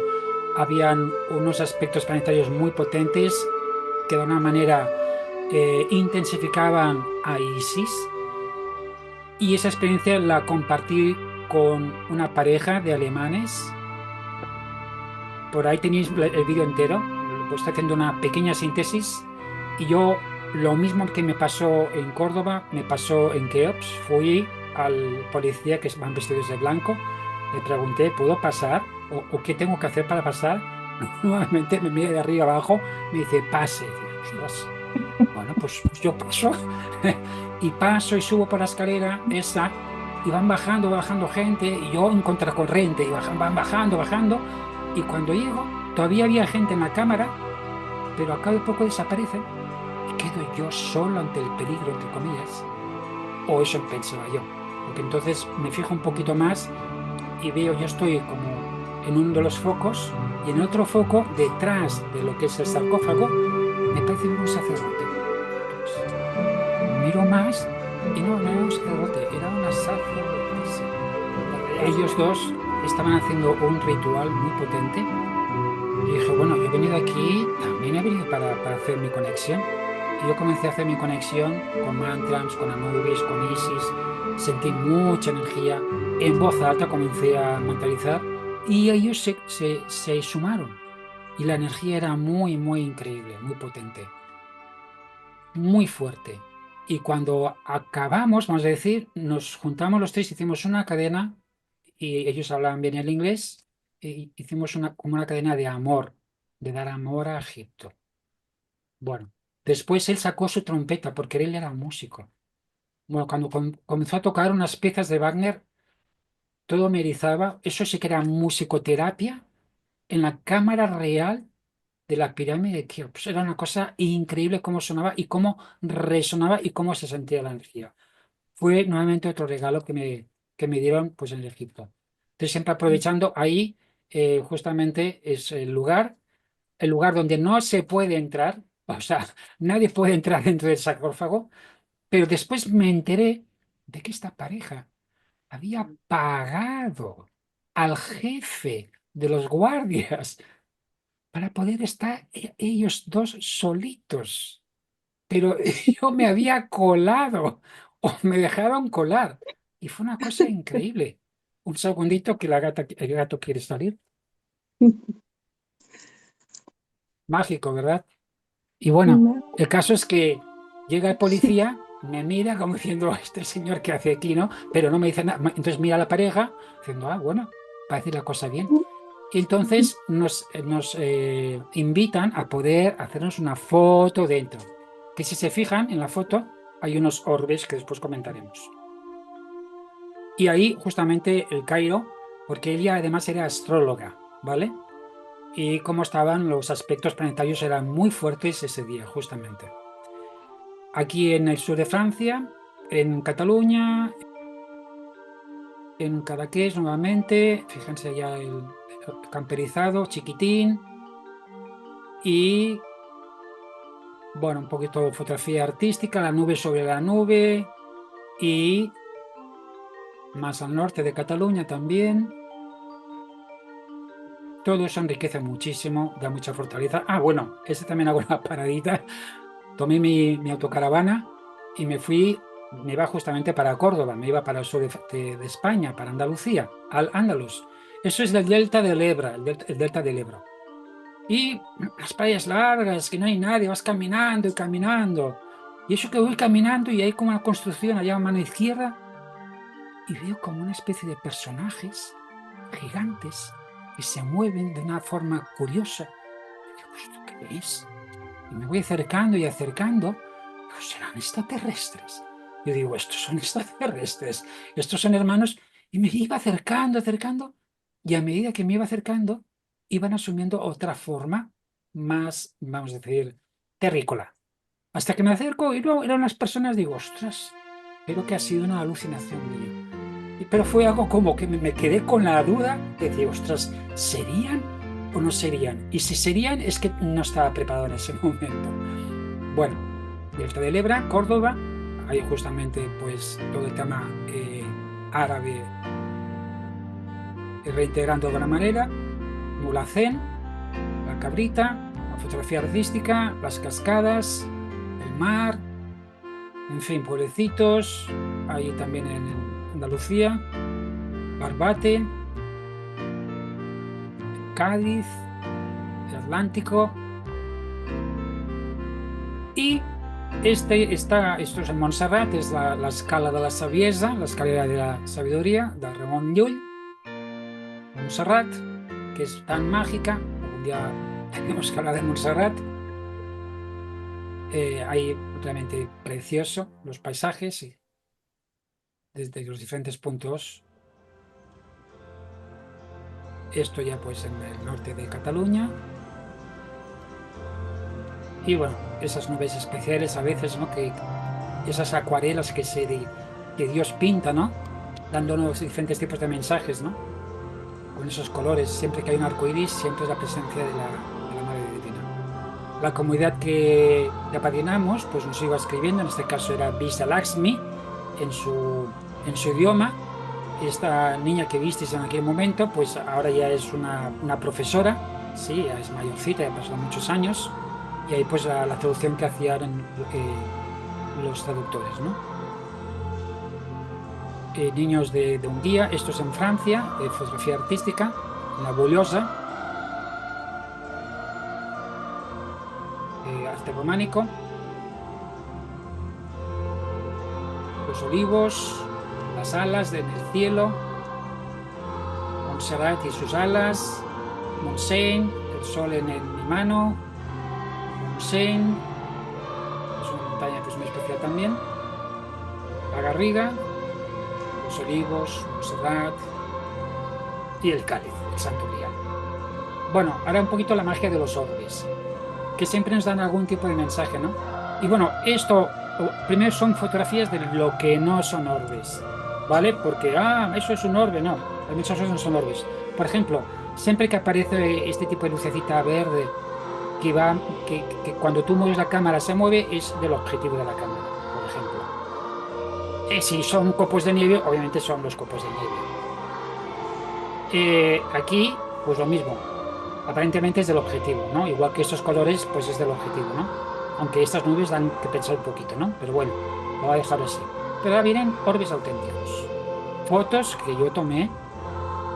habían unos aspectos planetarios muy potentes que de una manera intensificaban a Isis y esa experiencia la compartí con una pareja de alemanes. Por ahí tenéis el vídeo entero, estoy haciendo una pequeña síntesis y yo lo mismo que me pasó en Córdoba, me pasó en Keops. Fui al policía que van vestidos de blanco, le pregunté, ¿puedo pasar? ¿O qué tengo que hacer para pasar? Nuevamente me mira de arriba abajo, me dice, pase. Digo, ostras. Bueno, pues yo paso y paso y subo por la escalera esa y van bajando gente y yo en contracorriente y van bajando y cuando llego todavía había gente en la cámara, pero a cabo de poco desaparecen y quedo yo solo ante el peligro, entre comillas, o eso pensaba yo, porque entonces me fijo un poquito más y veo, yo estoy como en uno de los focos y en otro foco detrás de lo que es el sarcófago me parece un sacerdote. Miro más y no era un sacerdote, era una sacerdotisa. Ellos dos estaban haciendo un ritual muy potente Y dije, bueno, yo he venido aquí, también he venido para hacer mi conexión. Y yo comencé a hacer mi conexión con mantras, con Anubis, con Isis. Sentí mucha energía. En voz alta comencé a mentalizar y ellos se sumaron. Y la energía era muy, muy increíble, muy potente, muy fuerte. Y cuando acabamos, vamos a decir, nos juntamos los tres, hicimos una cadena y ellos hablaban bien el inglés, y hicimos como una cadena de amor, de dar amor a Egipto. Bueno, después él sacó su trompeta porque él era músico. Bueno, cuando comenzó a tocar unas piezas de Wagner, todo me erizaba. Eso sí que era musicoterapia en la cámara real de la pirámide de Keops. Era una cosa increíble cómo sonaba y cómo resonaba y cómo se sentía la energía. Fue nuevamente otro regalo que me dieron pues en Egipto. Entonces, siempre aprovechando ahí, justamente es el lugar donde no se puede entrar, o sea, nadie puede entrar dentro del sarcófago, pero después me enteré de que esta pareja había pagado al jefe de los guardias para poder estar ellos dos solitos. Pero yo me había colado o me dejaron colar. Y fue una cosa increíble. Un segundito que el gato quiere salir. Mágico, ¿verdad? Y bueno, No. el caso es que llega el policía, me mira como diciendo, este señor que hace aquí, ¿no? Pero no me dice nada. Entonces mira a la pareja diciendo, bueno, parece la cosa bien. Y entonces nos invitan a poder hacernos una foto dentro. Que si se fijan en la foto, hay unos orbes que después comentaremos. Y ahí justamente el Cairo, porque ella además era astróloga, ¿vale? Y cómo estaban los aspectos planetarios eran muy fuertes ese día, justamente. Aquí en el sur de Francia, en Cataluña, en Cadaqués nuevamente, fíjense ya el camperizado, chiquitín, y bueno, un poquito de fotografía artística, la nube sobre la nube, y más al norte de Cataluña también. Todo eso enriquece muchísimo, da mucha fortaleza. Ah, bueno, ese también hago una paradita. Tomé mi autocaravana y me iba justamente para Córdoba, me iba para el sur de España, para Andalucía, al Andalus. Eso es del delta del Ebro, el delta del Ebro. Y las playas largas, que no hay nadie, vas caminando y caminando. Y eso que voy caminando y hay como una construcción allá a mano izquierda y veo como una especie de personajes gigantes que se mueven de una forma curiosa. Y digo, ¿esto qué es? Y me voy acercando y acercando. Digo, ¿serán extraterrestres? Yo digo, estos son extraterrestres, estos son hermanos. Y me iba acercando, acercando, y a medida que me iba acercando, iban asumiendo otra forma más, vamos a decir, terrícola. Hasta que me acerco y luego eran las personas, digo, ostras, creo que ha sido una alucinación mía. Pero fue algo como que me quedé con la duda de decir, ostras, ¿serían o no serían? Y si serían, es que no estaba preparado en ese momento. Bueno, Delta del Ebra, Córdoba, ahí justamente pues todo el tema árabe reintegrando de alguna manera, Mulhacén, la cabrita, la fotografía artística, las cascadas, el mar, en fin, pueblecitos, ahí también en Andalucía, Barbate, Cádiz, el Atlántico y esto es en Montserrat, es la escala de la saviesa, la escalera de la sabiduría de Ramon Llull, Montserrat, que es tan mágica, algún día tenemos que hablar de Montserrat, ahí realmente precioso los paisajes y desde los diferentes puntos. Esto ya pues en el norte de Cataluña. Y bueno, esas nubes especiales a veces, ¿no? Que esas acuarelas que Dios pinta, ¿no? Dándonos diferentes tipos de mensajes, ¿no? Con esos colores. Siempre que hay un arco iris, siempre es la presencia de la Madre Divina. La comunidad que apadrinamos, pues nos iba escribiendo, en este caso era Visa Lakshmi, en su idioma. Esta niña que visteis en aquel momento, pues ahora ya es una profesora sí, ya es mayorcita, ya ha pasado muchos años, y ahí pues la traducción que hacían los traductores, ¿no? Niños de Hungría, esto es en Francia, fotografía artística, la Bullosa, arte románico, los olivos, las alas en el cielo, Montserrat y sus alas, Montseny, el sol en mi mano, Montseny, es una montaña pues muy especial también, la Garriga, los olivos, Montserrat y el cáliz, el Santo Grial. Bueno, ahora un poquito la magia de los orbes, que siempre nos dan algún tipo de mensaje, ¿no? Y bueno, esto primero son fotografías de lo que no son orbes, ¿vale? Porque, eso es un orbe, no, muchas cosas no son orbes. Por ejemplo, siempre que aparece este tipo de lucecita verde que va, que cuando tú mueves la cámara se mueve, es del objetivo de la cámara, por ejemplo. Si son copos de nieve, obviamente son los copos de nieve. Aquí, pues lo mismo. Aparentemente es del objetivo, ¿no? Igual que estos colores, pues es del objetivo, ¿no? Aunque estas nubes dan que pensar un poquito, ¿no? Pero bueno, lo voy a dejar así. Pero ahora vienen orbes auténticos. Fotos que yo tomé.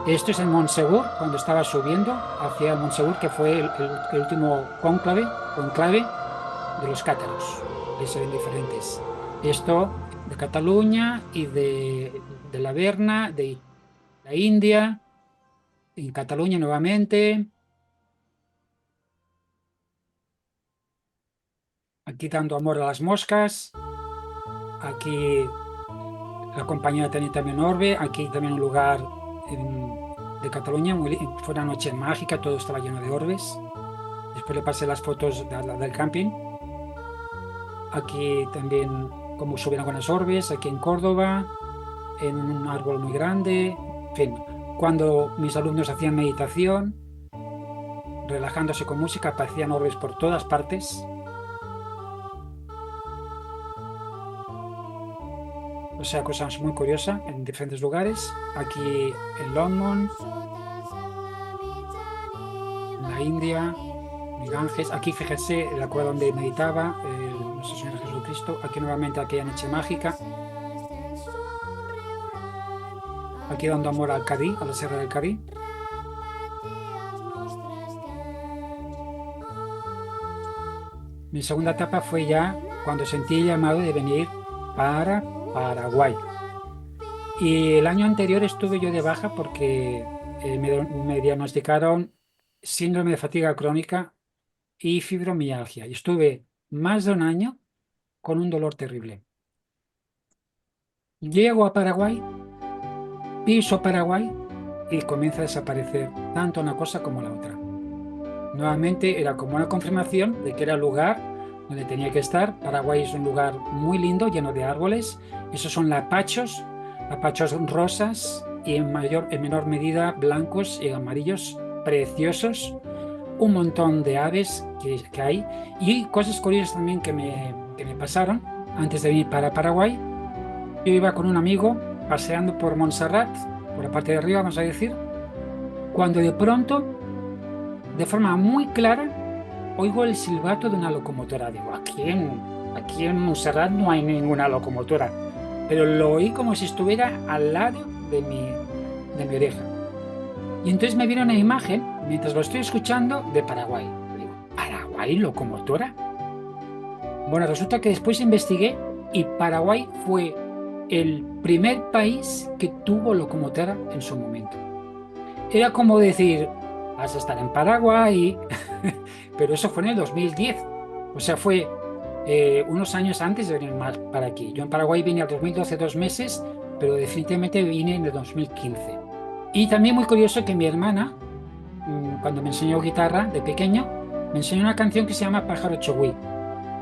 Esto es en Montsegur, cuando estaba subiendo hacia Montsegur, que fue el último conclave de los cátaros. Ahí se ven diferentes. Esto de Cataluña y de la Berna, de la India, en Cataluña nuevamente. Aquí dando amor a las moscas. Aquí la compañía tenía también orbe. Aquí también un lugar de Cataluña. Fue una noche mágica, todo estaba lleno de orbes. Después le pasé las fotos del camping. Aquí también como subieron con las orbes, aquí en Córdoba, en un árbol muy grande. En fin, cuando mis alumnos hacían meditación, relajándose con música, aparecían orbes por todas partes. O sea, cosas muy curiosas en diferentes lugares. Aquí en Longmont, en la India, Miguel Ángel. Aquí fíjense la cueva donde meditaba nuestro Señor Jesucristo. Aquí nuevamente aquella noche mágica. Aquí dando amor al Cadí, a la Sierra del Cadí. Mi segunda etapa fue ya cuando sentí el llamado de venir para Paraguay. Y el año anterior estuve yo de baja porque me diagnosticaron síndrome de fatiga crónica y fibromialgia. Y estuve más de un año con un dolor terrible. Llego a Paraguay, piso Paraguay y comienza a desaparecer tanto una cosa como la otra. Nuevamente era como una confirmación de que era el lugar donde tenía que estar. Paraguay es un lugar muy lindo, lleno de árboles. Esos son lapachos rosas y en menor medida blancos y amarillos, preciosos. Un montón de aves que hay y cosas curiosas también que me pasaron antes de venir para Paraguay. Yo iba con un amigo paseando por Montserrat, por la parte de arriba, vamos a decir, cuando de pronto, de forma muy clara, oigo el silbato de una locomotora. Digo, aquí en Montserrat no hay ninguna locomotora, pero lo oí como si estuviera al lado de mi oreja. Y entonces me viene una imagen, mientras lo estoy escuchando, de Paraguay. Digo, ¿Paraguay locomotora? Bueno, resulta que después investigué y Paraguay fue el primer país que tuvo locomotora en su momento. Era como decir, vas a estar en Paraguay, pero eso fue en el 2010. O sea, fue unos años antes de venir más para aquí. Yo en Paraguay vine al 2012 2 meses, pero definitivamente vine en el 2015. Y también muy curioso que mi hermana, cuando me enseñó guitarra de pequeño, me enseñó una canción que se llama Pájaro Chogüí,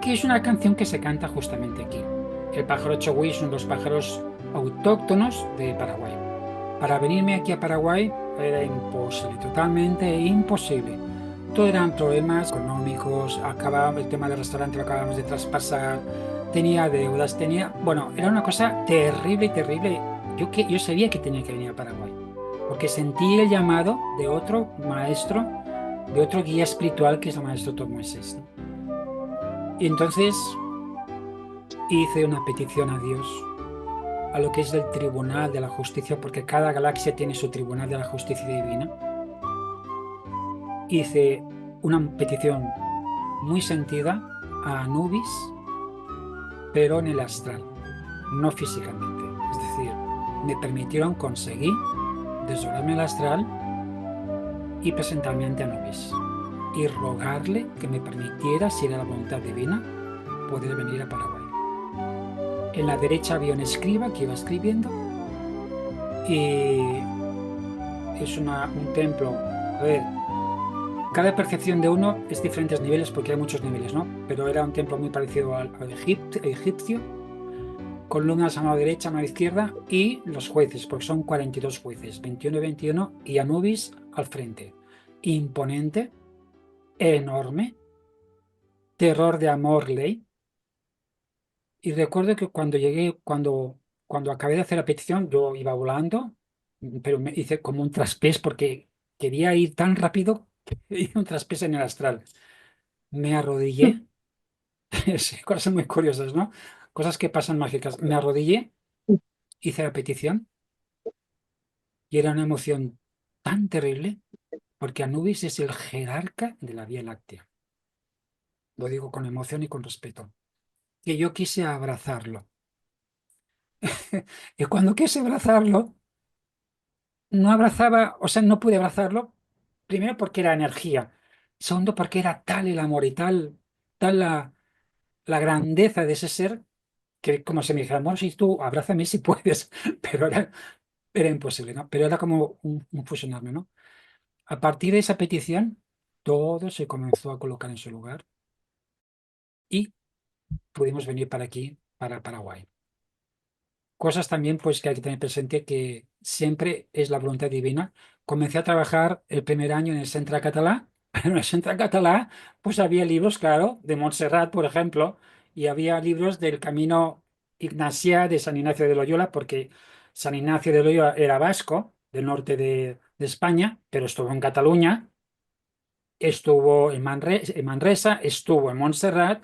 que es una canción que se canta justamente aquí. El pájaro chogüí son los pájaros autóctonos de Paraguay. Para venirme aquí a Paraguay era imposible, totalmente imposible. Todo eran problemas económicos, el tema del restaurante lo acabamos de traspasar, tenía deudas, bueno, era una cosa terrible, terrible. Yo sabía que tenía que venir a Paraguay, porque sentí el llamado de otro maestro de otro guía espiritual que es el maestro Tormoises, ¿no? Y entonces hice una petición a Dios, a lo que es del Tribunal de la Justicia, porque cada galaxia tiene su Tribunal de la Justicia Divina. Hice una petición muy sentida a Anubis, pero en el astral, no físicamente. Es decir, me permitieron conseguir desdoblarme el astral y presentarme ante Anubis y rogarle que me permitiera, si era la voluntad divina, poder venir a Paraguay. En la derecha había un escriba que iba escribiendo y es un templo. A ver, cada percepción de uno es diferentes niveles porque hay muchos niveles, ¿no? Pero era un templo muy parecido al egipcio, columnas a mano derecha, a mano izquierda y los jueces, porque son 42 jueces, 21 y 21, y Anubis al frente. Imponente, enorme, terror de amor, ley. Y recuerdo que cuando llegué, cuando acabé de hacer la petición, yo iba volando, pero me hice como un traspés porque quería ir tan rápido que hice un traspés en el astral. Me arrodillé, sí, cosas muy curiosas, ¿no? Cosas que pasan mágicas. Me arrodillé, hice la petición y era una emoción tan terrible porque Anubis es el jerarca de la Vía Láctea. Lo digo con emoción y con respeto. Que yo quise abrazarlo. Y cuando quise abrazarlo, no abrazaba, o sea, no pude abrazarlo, primero porque era energía, segundo porque era tal el amor y tal la grandeza de ese ser que como se me dijera, bueno, si tú abrázame si puedes, pero era imposible, ¿no? Pero era como un fusionarme, ¿no? A partir de esa petición, todo se comenzó a colocar en su lugar y pudimos venir para aquí, para Paraguay. Cosas también pues que hay que tener presente que siempre es la voluntad divina. Comencé a trabajar el primer año en el Centre Català, pero en el Centre Català pues había libros, claro, de Montserrat, por ejemplo, y había libros del camino Ignacià de San Ignacio de Loyola, porque San Ignacio de Loyola era vasco, del norte de España, pero estuvo en Cataluña, estuvo en Manresa, estuvo en Montserrat,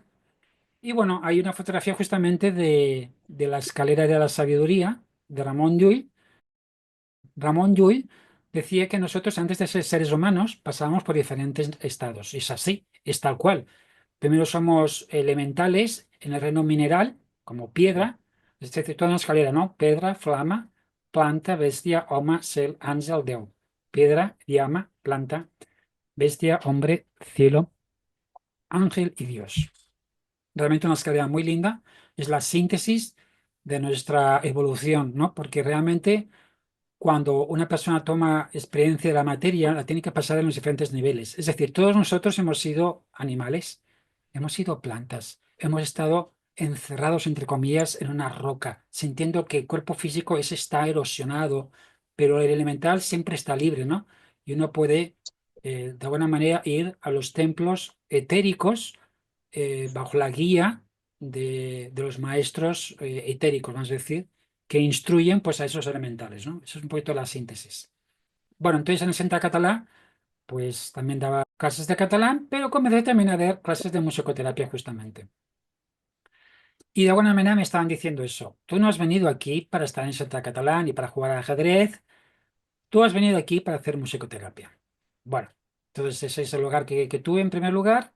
y bueno, hay una fotografía justamente de la escalera de la sabiduría de Ramón Llull. Ramón Llull decía que nosotros antes de ser seres humanos pasábamos por diferentes estados. Y es así, es tal cual. Primero somos elementales en el reino mineral, como piedra, es decir, toda una escalera, ¿no? Pedra, flama, planta, bestia, home, cel, ángel, Déu. Piedra, llama, planta, bestia, hombre, cielo, ángel y Dios. Realmente una escalera muy linda, es la síntesis de nuestra evolución, ¿no? Porque realmente cuando una persona toma experiencia de la materia, la tiene que pasar en los diferentes niveles. Es decir, todos nosotros hemos sido animales, hemos sido plantas, hemos estado encerrados, entre comillas, en una roca, sintiendo que el cuerpo físico ese está erosionado, pero el elemental siempre está libre, ¿no? Y uno puede, de alguna manera, ir a los templos etéricos bajo la guía de los maestros etéricos, vamos a decir, que instruyen pues, a esos elementales, ¿no? Eso es un poquito la síntesis. Bueno, entonces en el Centre Català, pues también daba clases de catalán, pero comencé también a dar clases de musicoterapia justamente. Y de alguna manera me estaban diciendo eso, tú no has venido aquí para estar en el Centre Català ni para jugar al ajedrez, tú has venido aquí para hacer musicoterapia. Bueno, entonces ese es el lugar que tuve en primer lugar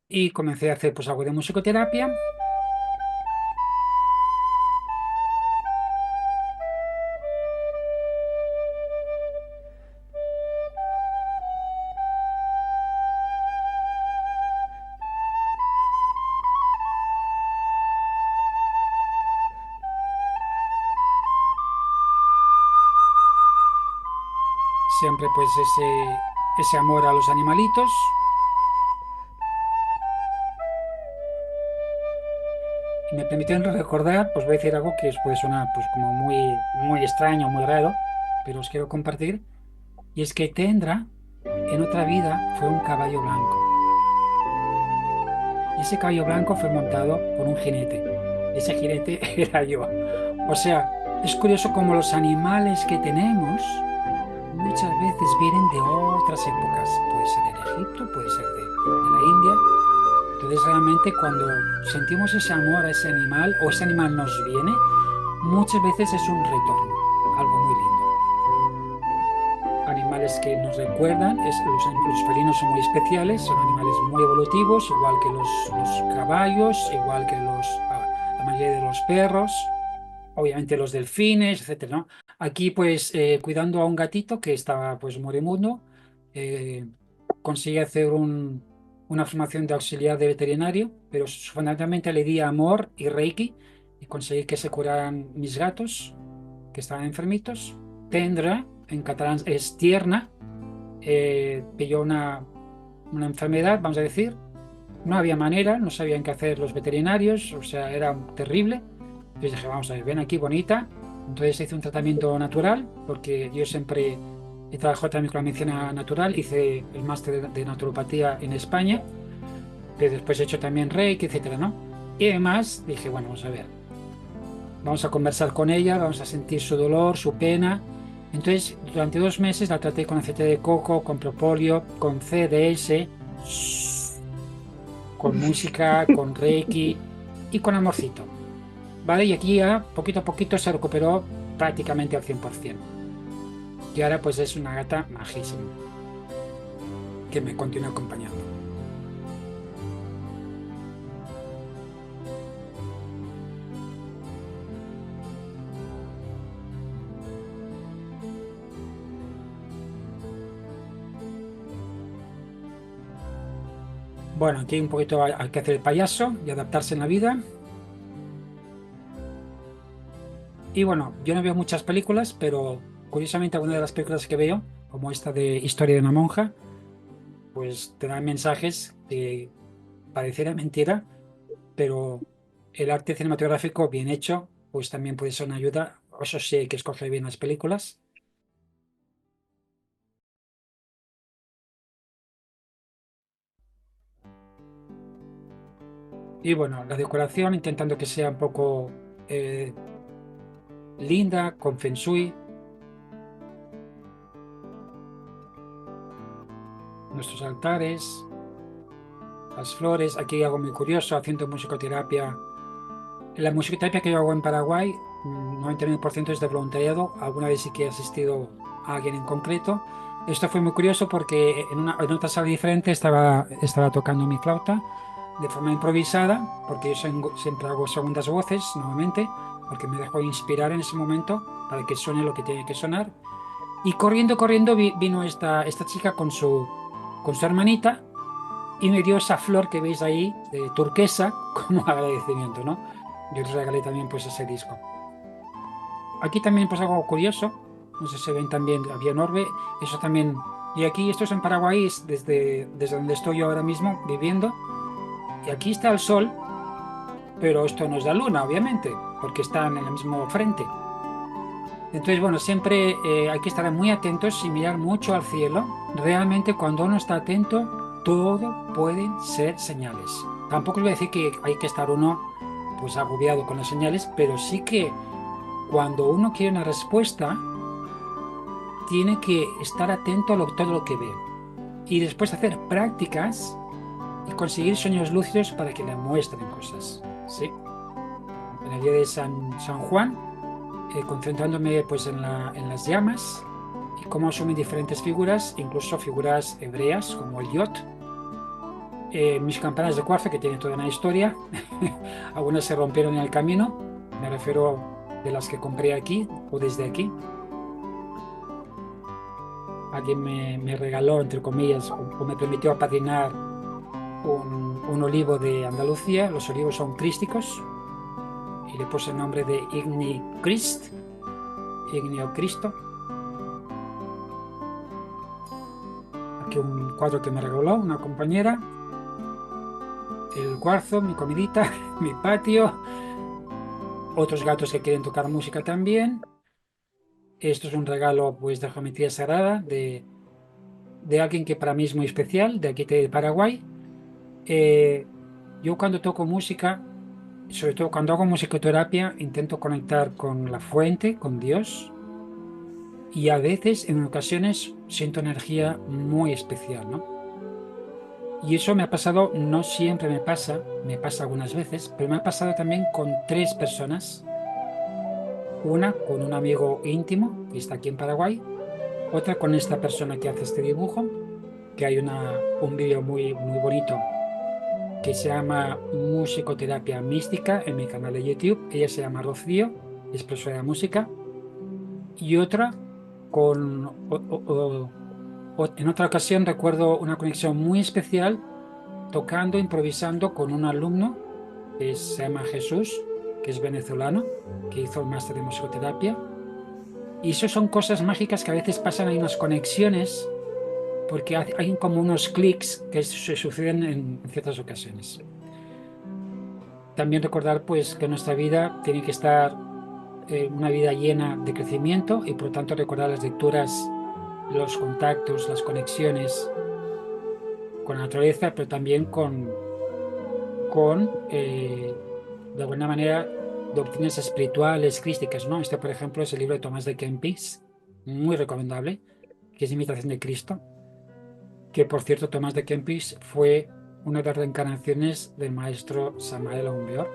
y comencé a hacer pues algo de musicoterapia. Siempre pues ese amor a los animalitos. Y me permiten recordar, pues voy a decir algo que os puede sonar pues como muy extraño, muy raro, pero os quiero compartir. Y es que Tendra en otra vida fue un caballo blanco. Y ese caballo blanco fue montado por un jinete. Y ese jinete era yo. O sea, Es curioso como los animales que tenemos muchas veces vienen de otras épocas. Puede ser de Egipto, puede ser de la India. Entonces realmente cuando sentimos ese amor a ese animal o ese animal nos viene, muchas veces es un retorno, algo muy lindo. Animales que nos recuerdan, los felinos son muy especiales, son animales muy evolutivos, igual que los caballos, igual que la mayoría de los perros, obviamente los delfines, etcétera, ¿no? Aquí, pues, cuidando a un gatito que estaba, pues, moribundo, eh, conseguí hacer una formación de auxiliar de veterinario, pero fundamentalmente le di amor y Reiki y conseguí que se curaran mis gatos que estaban enfermitos. Tendra, en catalán es tierna, pilló una enfermedad, vamos a decir. No había manera, no sabían qué hacer los veterinarios, o sea, era terrible. Entonces dije, vamos a ver, ven aquí, bonita. Entonces hice un tratamiento natural, porque yo siempre he trabajado también con la medicina natural, hice el máster de naturopatía en España, pero después he hecho también Reiki, etcétera, ¿no? Y además dije, bueno, vamos a ver, vamos a conversar con ella, vamos a sentir su dolor, su pena. Entonces, durante 2 meses la traté con aceite de coco, con propóleo, con CDS, con música, con Reiki y con amorcito. ¿Vale? Y aquí ya, poquito a poquito, se recuperó prácticamente al 100%. Y ahora pues es una gata majísima que me continúa acompañando. Bueno, aquí un poquito hay que hacer el payaso y adaptarse en la vida. Y bueno, yo no veo muchas películas, pero curiosamente algunas de las películas que veo, como esta de Historia de una monja, pues te dan mensajes que pareciera mentira, pero el arte cinematográfico bien hecho, pues también puede ser una ayuda. Eso sí, hay que escoger bien las películas. Y bueno, la decoración, intentando que sea un poco linda, con feng shui, nuestros altares, las flores. Aquí algo muy curioso, haciendo musicoterapia. La musicoterapia que yo hago en Paraguay, 99% es de voluntariado. Alguna vez sí que he asistido a alguien en concreto. Esto fue muy curioso porque en otra sala diferente estaba tocando mi flauta de forma improvisada, porque yo siempre hago segundas voces, nuevamente, porque me dejo inspirar en ese momento para que suene lo que tiene que sonar. Y corriendo, corriendo vino esta chica con su hermanita y me dio esa flor que veis ahí, de turquesa, como agradecimiento, ¿no? Yo les regalé también pues ese disco. Aquí también pues algo curioso, no sé si se ven también, había un orbe, eso también, y aquí esto es en Paraguay, es desde donde estoy yo ahora mismo viviendo, y aquí está el sol, pero esto no es la luna, obviamente, porque están en el mismo frente. Entonces, bueno, siempre hay que estar muy atentos y mirar mucho al cielo. Realmente cuando uno está atento, todo pueden ser señales. Tampoco os voy a decir que hay que estar uno pues agobiado con las señales, pero sí que cuando uno quiere una respuesta, tiene que estar atento a todo lo que ve. Y después hacer prácticas y conseguir sueños lúcidos para que le muestren cosas. ¿Sí? En el día de San Juan, concentrándome pues en las llamas y cómo asumen diferentes figuras, incluso figuras hebreas como el Yod. Mis campanas de cuarzo, que tienen toda una historia, algunas se rompieron en el camino, me refiero de las que compré aquí o desde aquí. Alguien me regaló, entre comillas, o me permitió apadrinar un olivo de Andalucía. Los olivos son crísticos y le puse el nombre de Igni Christ, Ignio Cristo. Aquí un cuadro que me regaló una compañera, el cuarzo, mi comidita, mi patio, otros gatos que quieren tocar música también. Esto es un regalo pues de geometría sagrada de alguien que para mí es muy especial, de aquí de Paraguay. Eh, yo cuando toco música sobre todo cuando hago musicoterapia, intento conectar con la fuente, con Dios, y a veces, en ocasiones, siento energía muy especial, ¿no? Y eso me ha pasado, no siempre me pasa algunas veces, pero me ha pasado también con tres personas. Una con un amigo íntimo que está aquí en Paraguay, otra con esta persona que hace este dibujo, que hay un vídeo muy bonito que se llama Musicoterapia Mística en mi canal de YouTube. Ella se llama Rocío, es profesora de música. Y otra con... en otra ocasión recuerdo una conexión muy especial tocando, improvisando con un alumno que se llama Jesús, que es venezolano, que hizo el máster de musicoterapia. Y eso son cosas mágicas que a veces pasan, hay unas conexiones, porque hay como unos clics que se suceden en ciertas ocasiones. También recordar pues que nuestra vida tiene que estar una vida llena de crecimiento y por lo tanto recordar las lecturas, los contactos, las conexiones con la naturaleza, pero también con de alguna manera, doctrinas espirituales, crísticas, ¿no? Este, por ejemplo, es el libro de Tomás de Kempis, muy recomendable, que es Imitación de Cristo, que por cierto, Tomás de Kempis fue una de las reencarnaciones del maestro Samael Aun Weor.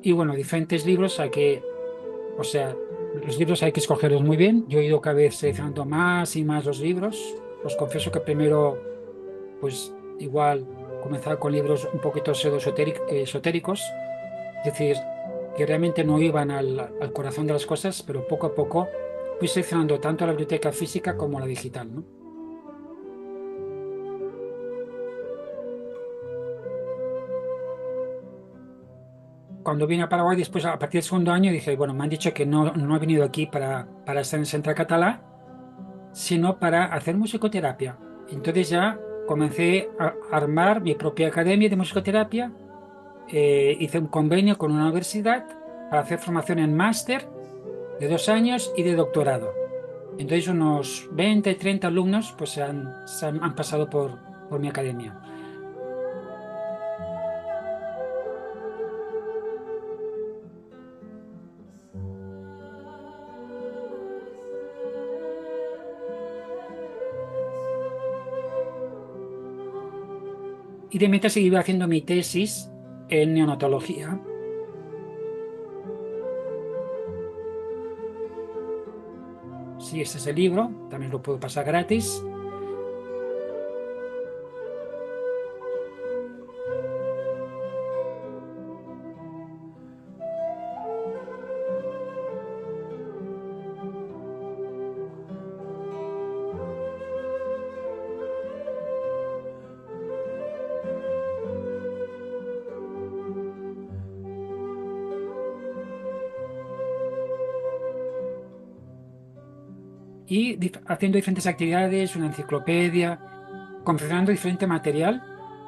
Y bueno, diferentes libros hay que, o sea, los libros hay que escogerlos muy bien. Yo he ido cada vez seleccionando más y más los libros. Os confieso que primero, pues igual, comenzaba con libros un poquito esotéricos, es decir, que realmente no iban al corazón de las cosas, pero poco a poco fui seleccionando tanto la biblioteca física como la digital, ¿no? Cuando vine a Paraguay, después, a partir del segundo año, dije, bueno, me han dicho que no he venido aquí para estar en Central Catalá, sino para hacer musicoterapia. Entonces ya comencé a armar mi propia academia de musicoterapia, hice un convenio con una universidad para hacer formación en máster de 2 años y de doctorado. Entonces unos 20, 30 alumnos pues han pasado por mi academia. Y de mientras seguí haciendo mi tesis en neonatología. Sí, este es el libro, también lo puedo pasar gratis. Y haciendo diferentes actividades, una enciclopedia, confeccionando diferente material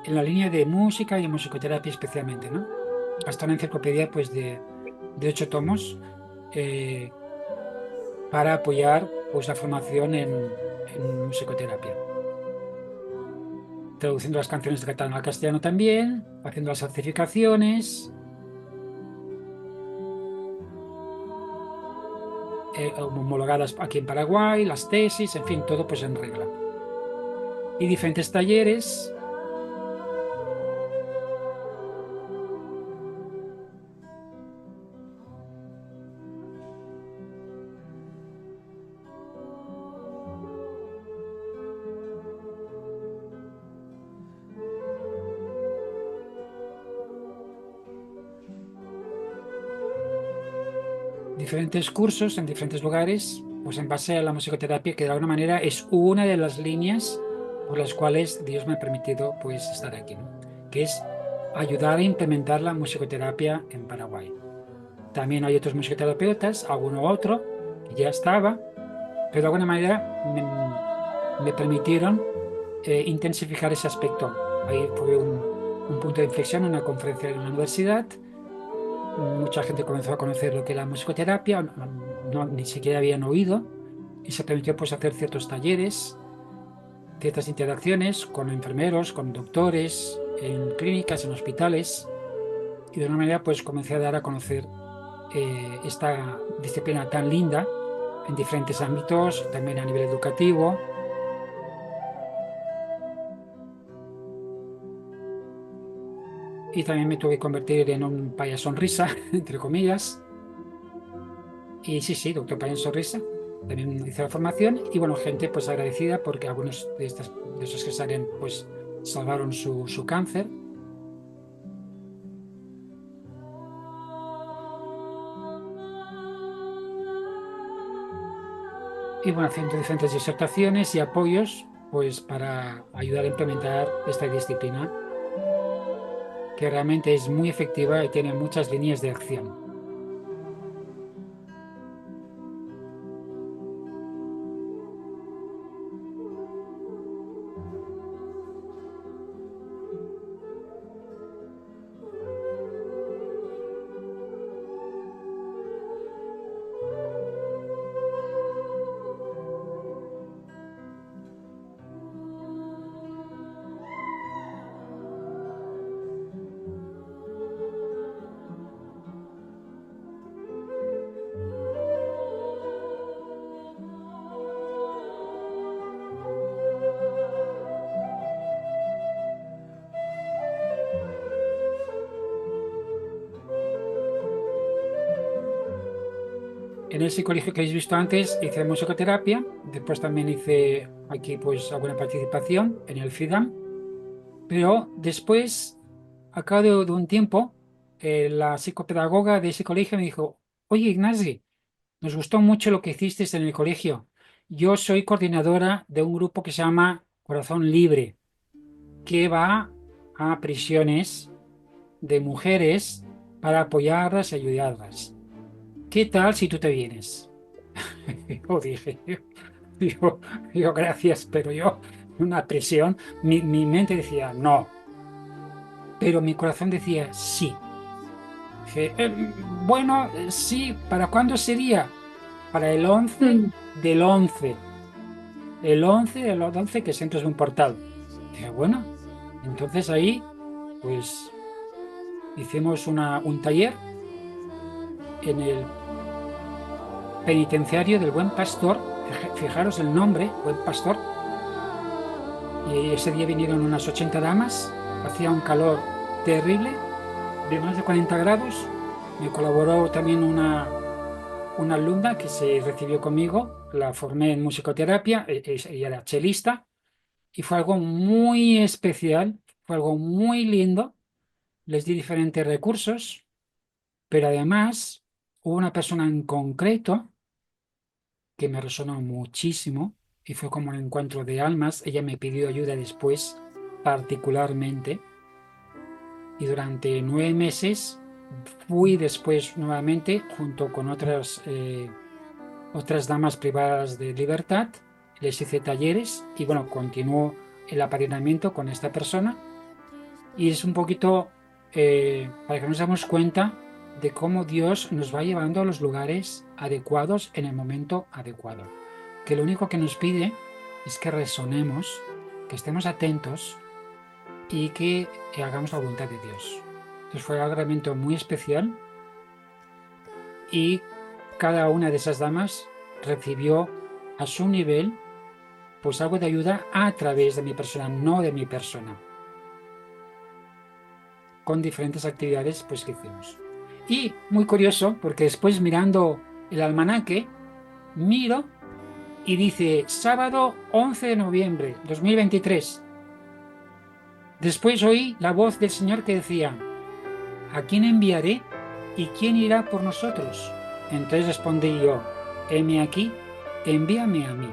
en la línea de música y musicoterapia especialmente, ¿no? Hasta una enciclopedia pues de 8 tomos, eh, para apoyar pues la formación en musicoterapia. Traduciendo las canciones de catalán al castellano también, haciendo las certificaciones, homologadas aquí en Paraguay, las tesis, en fin, todo pues en regla. Y diferentes talleres, diferentes cursos en diferentes lugares, pues en base a la musicoterapia, que de alguna manera es una de las líneas por las cuales Dios me ha permitido pues estar aquí, ¿no? Que es ayudar a implementar la musicoterapia en Paraguay. También hay otros musicoterapeutas, alguno otro, que ya estaba, pero de alguna manera me permitieron intensificar ese aspecto. Ahí fue un punto de inflexión, una conferencia en la universidad. Mucha gente comenzó a conocer lo que era la musicoterapia, ni siquiera habían oído, y se permitió pues hacer ciertos talleres, ciertas interacciones con enfermeros, con doctores, en clínicas, en hospitales, y de una manera pues comencé a dar a conocer esta disciplina tan linda en diferentes ámbitos, también a nivel educativo. Y también me tuve que convertir en un payaso sonrisa, entre comillas. Y sí, sí, doctor payaso sonrisa. También hice la formación y bueno, gente pues agradecida porque algunos de esos que salen pues salvaron su cáncer. Y bueno, haciendo diferentes disertaciones y apoyos pues para ayudar a implementar esta disciplina que realmente es muy efectiva y tiene muchas líneas de acción. En ese colegio que habéis visto antes hice musicoterapia, después también hice aquí pues alguna participación en el FIDAM, pero después, a cabo de un tiempo, la psicopedagoga de ese colegio me dijo, oye Ignasi, nos gustó mucho lo que hiciste en el colegio. Yo soy coordinadora de un grupo que se llama Corazón Libre, que va a prisiones de mujeres para apoyarlas y ayudarlas. ¿Qué tal si tú te vienes? Yo dije, digo, gracias, pero yo, una presión, mi mente decía no, pero mi corazón decía sí. Dije, bueno, sí, ¿para cuándo sería? Para el 11 del 11. El 11 del 11 que siento es un portal. Dije, bueno, entonces ahí, pues, hicimos un taller en el penitenciario del Buen Pastor. Fijaros el nombre, Buen Pastor. Y ese día vinieron unas 80 damas, hacía un calor terrible, de más de 40 grados. Me colaboró también una alumna que se recibió conmigo, la formé en musicoterapia, ella era chelista, y fue algo muy especial, fue algo muy lindo. Les di diferentes recursos, pero además hubo una persona en concreto que me resonó muchísimo y fue como un encuentro de almas. Ella me pidió ayuda después, particularmente, y durante 9 meses fui después nuevamente junto con otras damas privadas de libertad, les hice talleres y bueno, continuó el apadrinamiento con esta persona y es un poquito para que nos demos cuenta de cómo Dios nos va llevando a los lugares adecuados en el momento adecuado. Que lo único que nos pide es que resonemos, que estemos atentos y que hagamos la voluntad de Dios. Entonces fue algo realmente muy especial y cada una de esas damas recibió a su nivel pues algo de ayuda a través de mi persona, no de mi persona, con diferentes actividades pues que hicimos. Y muy curioso, porque después mirando el almanaque, miro y dice sábado 11 de noviembre 2023. Después oí la voz del Señor que decía, ¿a quién enviaré y quién irá por nosotros? Entonces respondí yo, heme aquí, envíame a mí.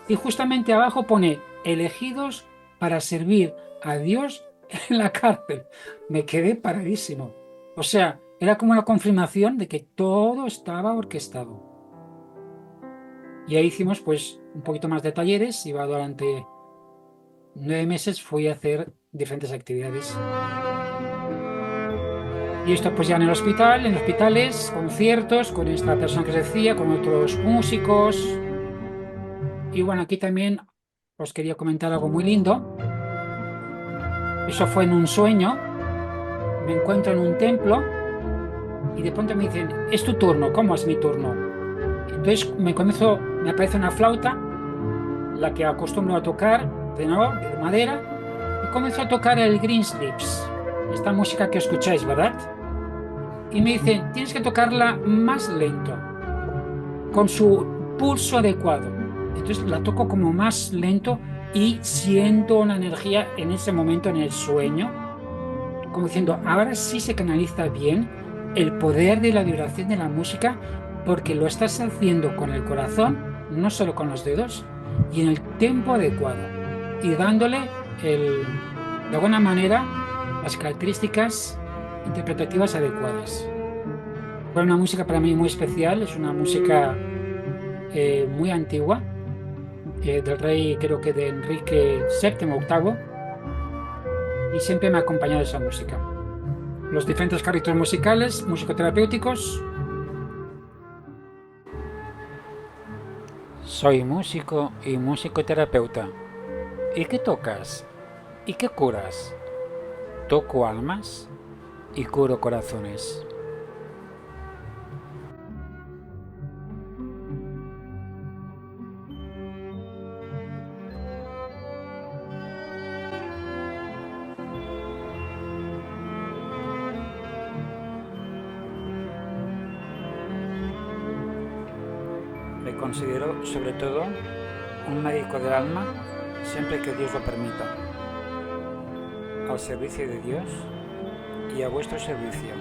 Y justamente abajo pone, elegidos para servir a Dios en la cárcel. Me quedé paradísimo. O sea, era como una confirmación de que todo estaba orquestado. Y ahí hicimos pues un poquito más de talleres, iba durante 9 meses, fui a hacer diferentes actividades. Y esto pues ya en el hospital, en hospitales, conciertos, con esta persona que os decía, con otros músicos. Y bueno, aquí también os quería comentar algo muy lindo. Eso fue en un sueño. Me encuentro en un templo y de pronto me dicen, es tu turno. ¿Cómo es mi turno? Entonces me aparece una flauta, la que acostumbro a tocar, de nuevo, de madera, y comienzo a tocar el Greensleeves, esta música que escucháis, ¿verdad? Y me dicen, tienes que tocarla más lento, con su pulso adecuado. Entonces la toco como más lento y siento una energía en ese momento en el sueño, como diciendo, ahora sí se canaliza bien el poder de la vibración de la música, porque lo estás haciendo con el corazón, no solo con los dedos, y en el tempo adecuado, y dándole de alguna manera las características interpretativas adecuadas. Fue una música para mí muy especial, es una música muy antigua, del rey, creo que de Enrique VII o VIII, y siempre me ha acompañado esa música. Los diferentes carritos musicales, musicoterapéuticos. Soy músico y musicoterapeuta. ¿Y qué tocas? ¿Y qué curas? Toco almas y curo corazones. Me considero, sobre todo, un médico del alma siempre que Dios lo permita, al servicio de Dios y a vuestro servicio.